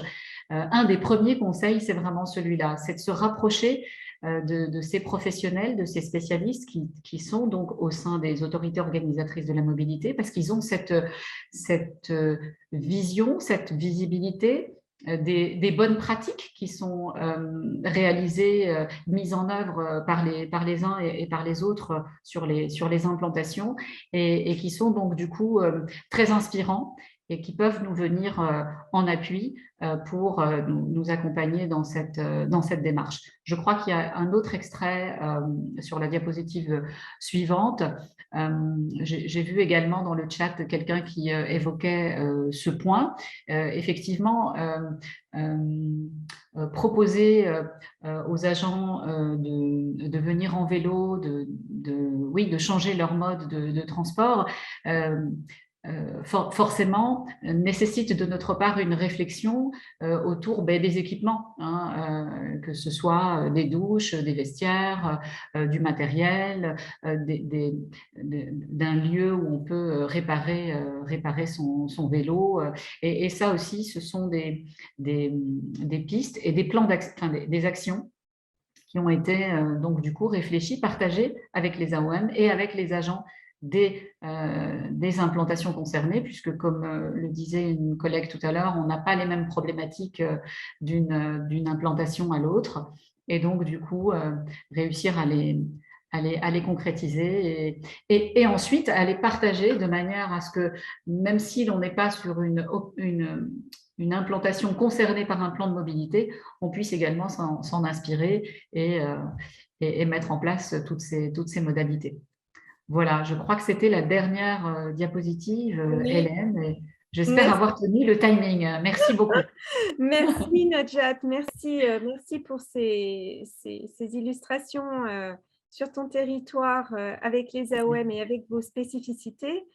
un des premiers conseils, c'est vraiment celui-là, c'est de se rapprocher de ces professionnels, de ces spécialistes qui sont donc au sein des autorités organisatrices de la mobilité, parce qu'ils ont cette vision, cette visibilité, des bonnes pratiques qui sont réalisées, mises en œuvre par les uns et par les autres sur les implantations, et qui sont donc du coup très inspirants et qui peuvent nous venir en appui pour nous accompagner dans cette démarche. Je crois qu'il y a un autre extrait sur la diapositive suivante. J'ai vu également dans le chat quelqu'un qui évoquait ce point. Effectivement, proposer aux agents de venir en vélo, de changer leur mode de transport, forcément nécessite de notre part une réflexion autour des équipements, que ce soit des douches, des vestiaires, du matériel, d'un lieu où on peut réparer son vélo. Et ça aussi, ce sont des pistes et des plans des actions qui ont été donc du coup réfléchis, partagés avec les AOM et avec les agents des implantations concernées, puisque comme le disait une collègue tout à l'heure, on n'a pas les mêmes problématiques d'une implantation à l'autre, et donc du coup réussir à les concrétiser et ensuite à les partager de manière à ce que, même si l'on n'est pas sur une implantation concernée par un plan de mobilité, on puisse également s'en inspirer et mettre en place toutes ces modalités. Voilà, je crois que c'était la dernière diapositive, oui. Hélène. Et j'espère avoir tenu le timing. Merci beaucoup. Merci Nadjat, merci pour ces illustrations sur ton territoire avec les AOM et avec vos spécificités.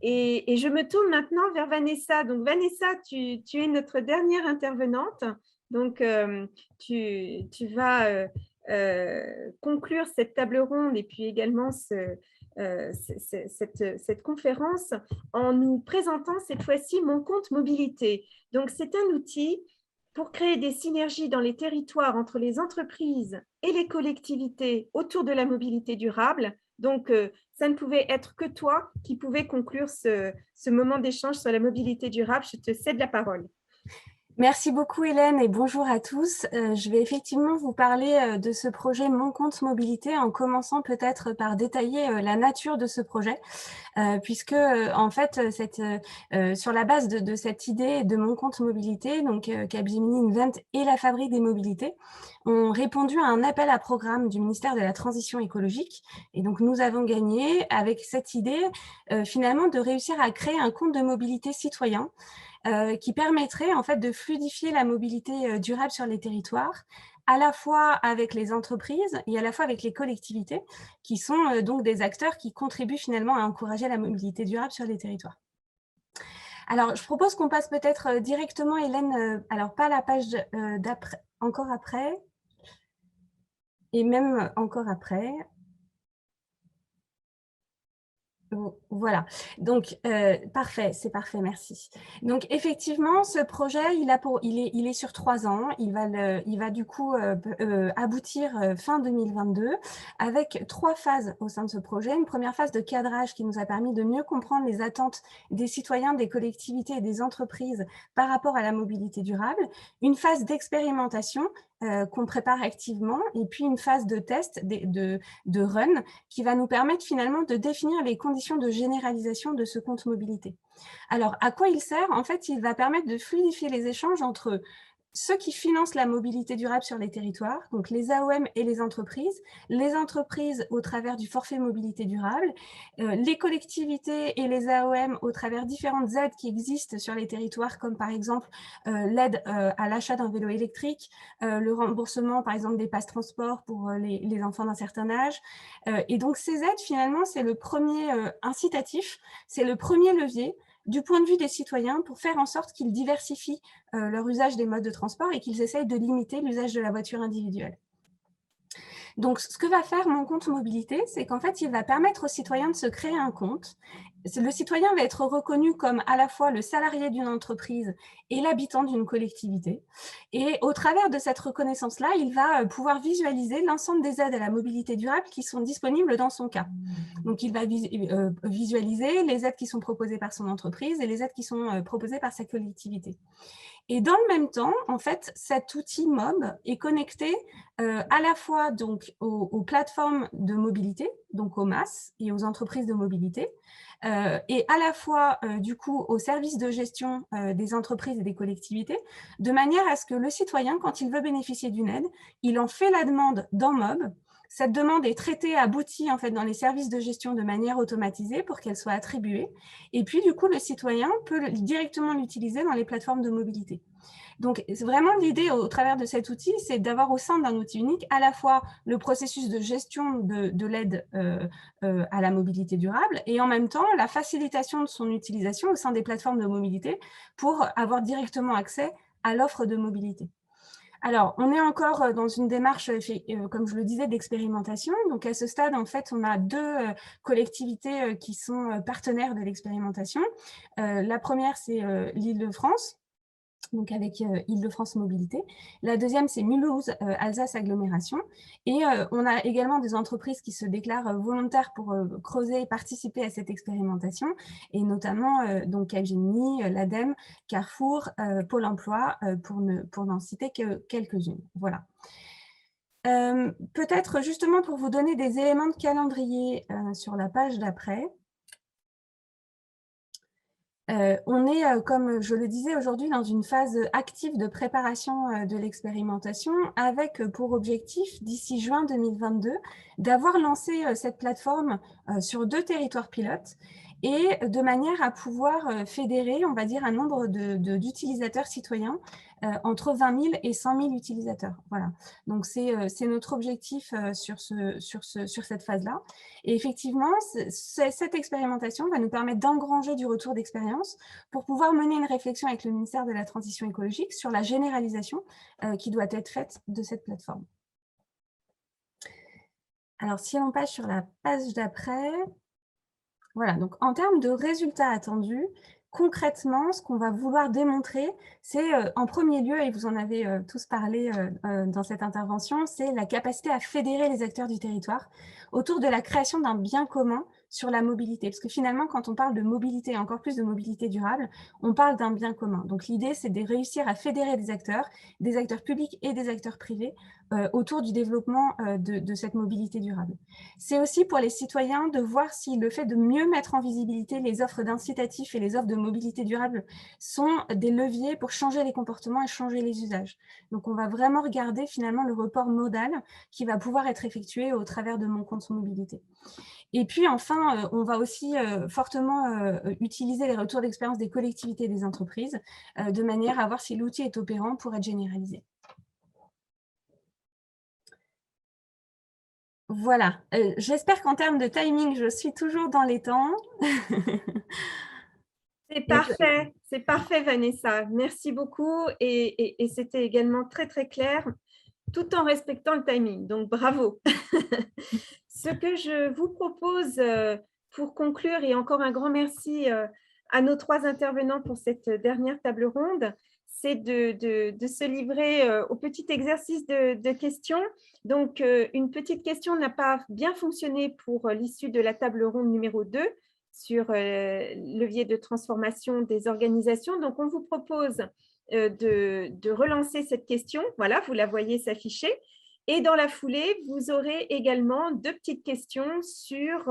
Et je me tourne maintenant vers Vanessa. Donc Vanessa, tu es notre dernière intervenante. Donc tu vas conclure cette table ronde et puis également cette conférence en nous présentant cette fois-ci Mon compte mobilité. Donc c'est un outil pour créer des synergies dans les territoires entre les entreprises et les collectivités autour de la mobilité durable. Donc, ça ne pouvait être que toi qui pouvais conclure ce moment d'échange sur la mobilité durable. Je te cède la parole. Merci beaucoup Hélène et bonjour à tous. Je vais effectivement vous parler de ce projet Mon compte mobilité en commençant peut-être par détailler la nature de ce projet puisque en fait sur la base de cette idée de Mon compte mobilité, donc Capgemini Invent et la Fabrique des mobilités ont répondu à un appel à programme du ministère de la Transition écologique et donc nous avons gagné avec cette idée finalement de réussir à créer un compte de mobilité citoyen qui permettrait en fait de fluidifier la mobilité durable sur les territoires, à la fois avec les entreprises et à la fois avec les collectivités, qui sont donc des acteurs qui contribuent finalement à encourager la mobilité durable sur les territoires. Alors, je propose qu'on passe peut-être directement, Hélène, alors pas la page d'après, encore après, et même encore après. Voilà, donc parfait, c'est parfait, merci. Donc effectivement, ce projet, il est sur 3 ans, il va du coup aboutir fin 2022 avec 3 phases au sein de ce projet. Une première phase de cadrage qui nous a permis de mieux comprendre les attentes des citoyens, des collectivités et des entreprises par rapport à la mobilité durable. Une phase d'expérimentation qu'on prépare activement, et puis une phase de test, de run, qui va nous permettre finalement de définir les conditions de généralisation de ce compte mobilité. Alors, à quoi il sert? En fait, il va permettre de fluidifier les échanges entre ceux qui financent la mobilité durable sur les territoires, donc les AOM et les entreprises au travers du forfait mobilité durable, les collectivités et les AOM au travers différentes aides qui existent sur les territoires, comme par exemple l'aide à l'achat d'un vélo électrique, le remboursement par exemple des passes transport pour les enfants d'un certain âge. Et donc ces aides, finalement, c'est le premier incitatif, c'est le premier levier du point de vue des citoyens pour faire en sorte qu'ils diversifient leur usage des modes de transport et qu'ils essayent de limiter l'usage de la voiture individuelle. Donc, ce que va faire Mon compte mobilité, c'est qu'en fait, il va permettre aux citoyens de se créer un compte. Le citoyen va être reconnu comme à la fois le salarié d'une entreprise et l'habitant d'une collectivité. Et au travers de cette reconnaissance-là, il va pouvoir visualiser l'ensemble des aides à la mobilité durable qui sont disponibles dans son cas. Donc, il va visualiser les aides qui sont proposées par son entreprise et les aides qui sont proposées par sa collectivité. Et dans le même temps, en fait, cet outil MOB est connecté à la fois donc, aux plateformes de mobilité, donc aux MAS et aux entreprises de mobilité, et à la fois du coup aux services de gestion des entreprises et des collectivités, de manière à ce que le citoyen, quand il veut bénéficier d'une aide, il en fait la demande dans MOB. Cette demande est traitée, aboutie en fait dans les services de gestion de manière automatisée pour qu'elle soit attribuée. Et puis du coup, le citoyen peut directement l'utiliser dans les plateformes de mobilité. Donc, vraiment, l'idée au travers de cet outil, c'est d'avoir au sein d'un outil unique à la fois le processus de gestion de l'aide à la mobilité durable et en même temps la facilitation de son utilisation au sein des plateformes de mobilité pour avoir directement accès à l'offre de mobilité. Alors, on est encore dans une démarche, comme je le disais, d'expérimentation. Donc, à ce stade, en fait, on a deux collectivités qui sont partenaires de l'expérimentation. La première, c'est l'Île-de-France, donc avec Île-de-France Mobilité. La deuxième, c'est Mulhouse, Alsace Agglomération. Et on a également des entreprises qui se déclarent volontaires pour creuser et participer à cette expérimentation, et notamment donc Capgemini, l'ADEME, Carrefour, Pôle emploi, pour n'en citer que quelques-unes. Voilà. Peut-être justement pour vous donner des éléments de calendrier sur la page d'après. On est, comme je le disais aujourd'hui, dans une phase active de préparation de l'expérimentation avec pour objectif, d'ici juin 2022, d'avoir lancé cette plateforme sur 2 territoires pilotes et de manière à pouvoir fédérer, on va dire, un nombre d'utilisateurs citoyens entre 20 000 et 100 000 utilisateurs. Voilà. Donc, c'est notre objectif sur cette phase-là. Et effectivement, cette expérimentation va nous permettre d'engranger du retour d'expérience pour pouvoir mener une réflexion avec le ministère de la Transition écologique sur la généralisation qui doit être faite de cette plateforme. Alors, si on passe sur la page d'après, voilà, donc en termes de résultats attendus, concrètement, ce qu'on va vouloir démontrer, c'est en premier lieu, et vous en avez tous parlé dans cette intervention, c'est la capacité à fédérer les acteurs du territoire autour de la création d'un bien commun sur la mobilité. Parce que finalement, quand on parle de mobilité, encore plus de mobilité durable, on parle d'un bien commun. Donc l'idée, c'est de réussir à fédérer des acteurs publics et des acteurs privés autour du développement de cette mobilité durable. C'est aussi pour les citoyens de voir si le fait de mieux mettre en visibilité les offres d'incitatifs et les offres de mobilité durable sont des leviers pour changer les comportements et changer les usages. Donc, on va vraiment regarder finalement le report modal qui va pouvoir être effectué au travers de mon compte mobilité. Et puis enfin, on va aussi fortement utiliser les retours d'expérience des collectivités et des entreprises de manière à voir si l'outil est opérant pour être généralisé. Voilà, j'espère qu'en termes de timing, je suis toujours dans les temps. C'est parfait Vanessa, merci beaucoup et c'était également très très clair, tout en respectant le timing, donc bravo. Ce que je vous propose pour conclure, et encore un grand merci à nos 3 intervenants pour cette dernière table ronde, c'est de se livrer au petit exercice de questions. Donc, une petite question n'a pas bien fonctionné pour l'issue de la table ronde numéro 2 sur levier de transformation des organisations. Donc, on vous propose de relancer cette question. Voilà, vous la voyez s'afficher. Et dans la foulée, vous aurez également 2 petites questions sur,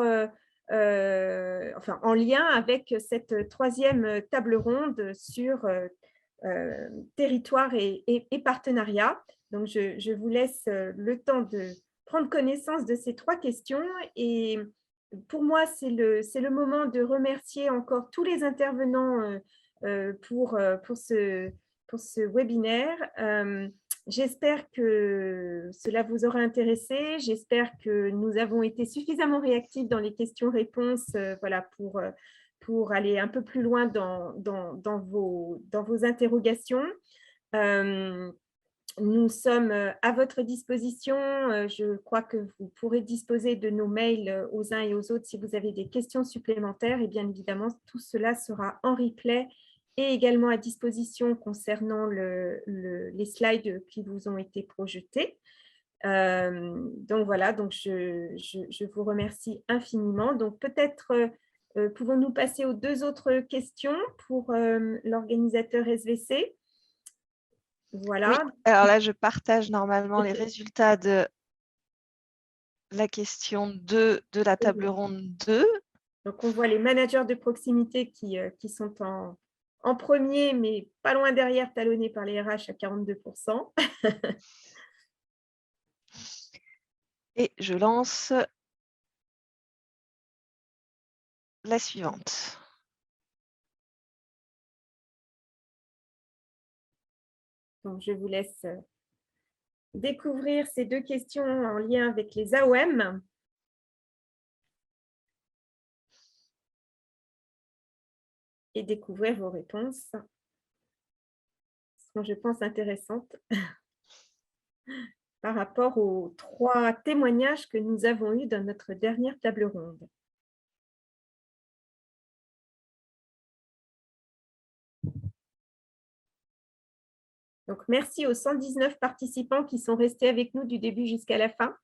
en lien avec cette 3e table ronde sur territoire et partenariat. Donc, je vous laisse le temps de prendre connaissance de ces 3 questions. Et pour moi, c'est le moment de remercier encore tous les intervenants pour ce webinaire. J'espère que cela vous aura intéressé. J'espère que nous avons été suffisamment réactifs dans les questions-réponses voilà, pour aller un peu plus loin dans vos interrogations. Nous sommes à votre disposition. Je crois que vous pourrez disposer de nos mails aux uns et aux autres si vous avez des questions supplémentaires. Et bien évidemment, tout cela sera en replay et également à disposition concernant les slides qui vous ont été projetés. Donc voilà, donc je vous remercie infiniment. Donc peut-être pouvons-nous passer aux 2 autres questions pour l'organisateur SVC. Voilà. Oui, alors là, je partage normalement les résultats de la question 2 de la table ronde 2. Donc, on voit les managers de proximité qui sont en premier, mais pas loin derrière, talonnés par les RH à 42%. Et je lance la suivante. Donc, je vous laisse découvrir ces 2 questions en lien avec les AOM. Et découvrir vos réponses, qui sont, je pense, intéressantes par rapport aux 3 témoignages que nous avons eus dans notre dernière table ronde. Donc, merci aux 119 participants qui sont restés avec nous du début jusqu'à la fin.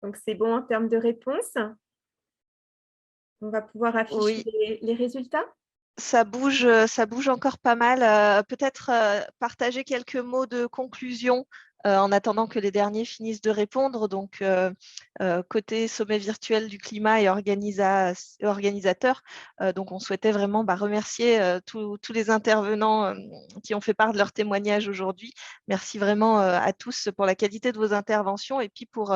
Donc, c'est bon en termes de réponse. On va pouvoir afficher les résultats. Ça bouge encore pas mal. Peut-être partager quelques mots de conclusion en attendant que les derniers finissent de répondre. Donc, côté sommet virtuel du climat et organisateurs, donc on souhaitait vraiment remercier tous les intervenants qui ont fait part de leur témoignage aujourd'hui. Merci vraiment à tous pour la qualité de vos interventions et puis pour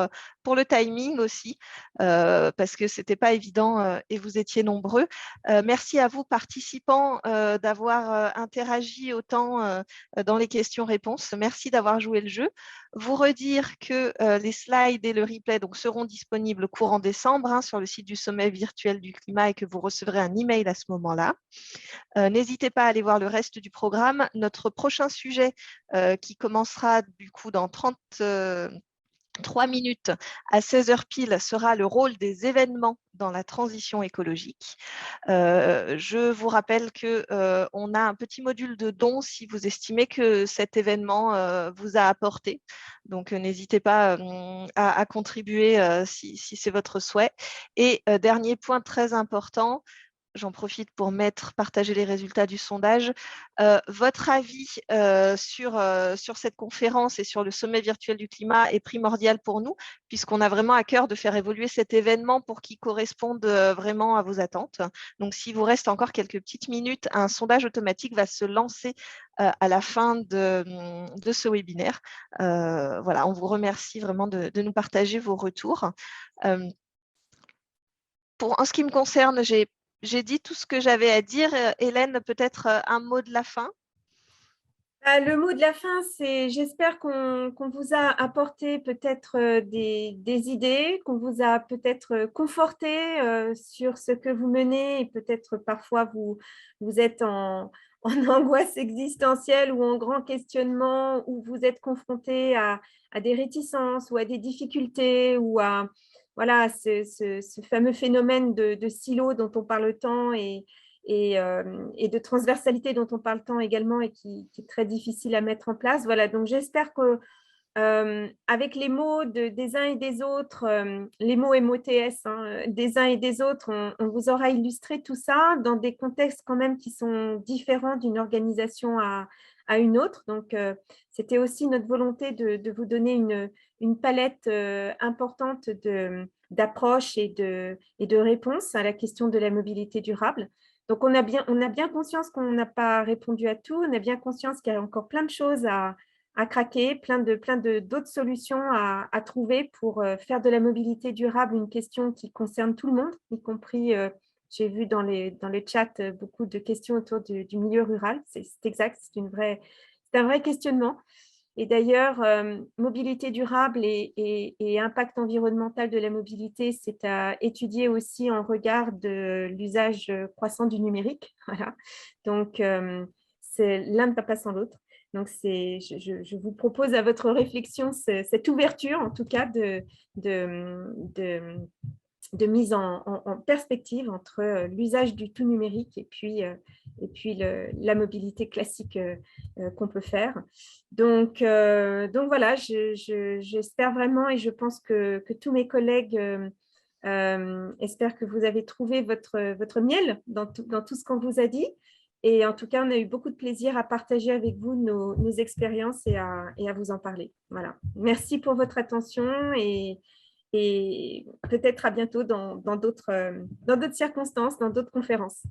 le timing aussi, parce que ce n'était pas évident et vous étiez nombreux. Merci à vous, participants, d'avoir interagi autant dans les questions-réponses. Merci d'avoir joué le jeu. Vous redire que les slides et le replay seront disponibles courant décembre sur le site du sommet virtuel du climat et que vous recevrez un email à ce moment-là. N'hésitez pas à aller voir le reste du programme. Notre prochain sujet qui commencera du coup dans 3 minutes à 16h pile sera le rôle des événements dans la transition écologique. Je vous rappelle qu'on a un petit module de dons si vous estimez que cet événement vous a apporté. Donc, n'hésitez pas à contribuer si c'est votre souhait. Et dernier point très important, j'en profite pour partager les résultats du sondage. Votre avis sur cette conférence et sur le sommet virtuel du climat est primordial pour nous, puisqu'on a vraiment à cœur de faire évoluer cet événement pour qu'il corresponde vraiment à vos attentes. Donc, s'il vous reste encore quelques petites minutes, un sondage automatique va se lancer à la fin de ce webinaire. Voilà, on vous remercie vraiment de nous partager vos retours. En ce qui me concerne, j'ai dit tout ce que j'avais à dire. Hélène, peut-être un mot de la fin? Le mot de la fin, c'est j'espère qu'on vous a apporté peut-être des idées, qu'on vous a peut-être conforté sur ce que vous menez et peut-être parfois vous êtes en angoisse existentielle ou en grand questionnement, ou vous êtes confronté à des réticences ou à des difficultés ou à voilà, ce fameux phénomène de silo dont on parle tant et de transversalité dont on parle tant également et qui est très difficile à mettre en place. Voilà, donc j'espère que avec les mots des uns et des autres, les mots MOTS des uns et des autres, on vous aura illustré tout ça dans des contextes quand même qui sont différents d'une organisation à une autre. Donc, c'était aussi notre volonté de vous donner une palette importante d'approches et de réponses à la question de la mobilité durable. Donc, on a bien conscience qu'on n'a pas répondu à tout, on a bien conscience qu'il y a encore plein de choses à craquer, plein d'autres solutions à trouver pour faire de la mobilité durable une question qui concerne tout le monde, y compris, j'ai vu dans les chats beaucoup de questions autour du milieu rural. C'est exact, c'est un vrai questionnement. Et d'ailleurs, mobilité durable et impact environnemental de la mobilité, c'est à étudier aussi en regard de l'usage croissant du numérique. Voilà. Donc, l'un ne va pas sans l'autre. Donc, je vous propose à votre réflexion cette ouverture, en tout cas, de mise en perspective entre l'usage du tout numérique et puis la mobilité classique qu'on peut faire. Donc voilà, j'espère vraiment et je pense que tous mes collègues espèrent que vous avez trouvé votre miel dans tout ce qu'on vous a dit. Et en tout cas, on a eu beaucoup de plaisir à partager avec vous nos expériences et à vous en parler. Voilà. Merci pour votre attention et peut-être à bientôt dans d'autres circonstances, dans d'autres conférences.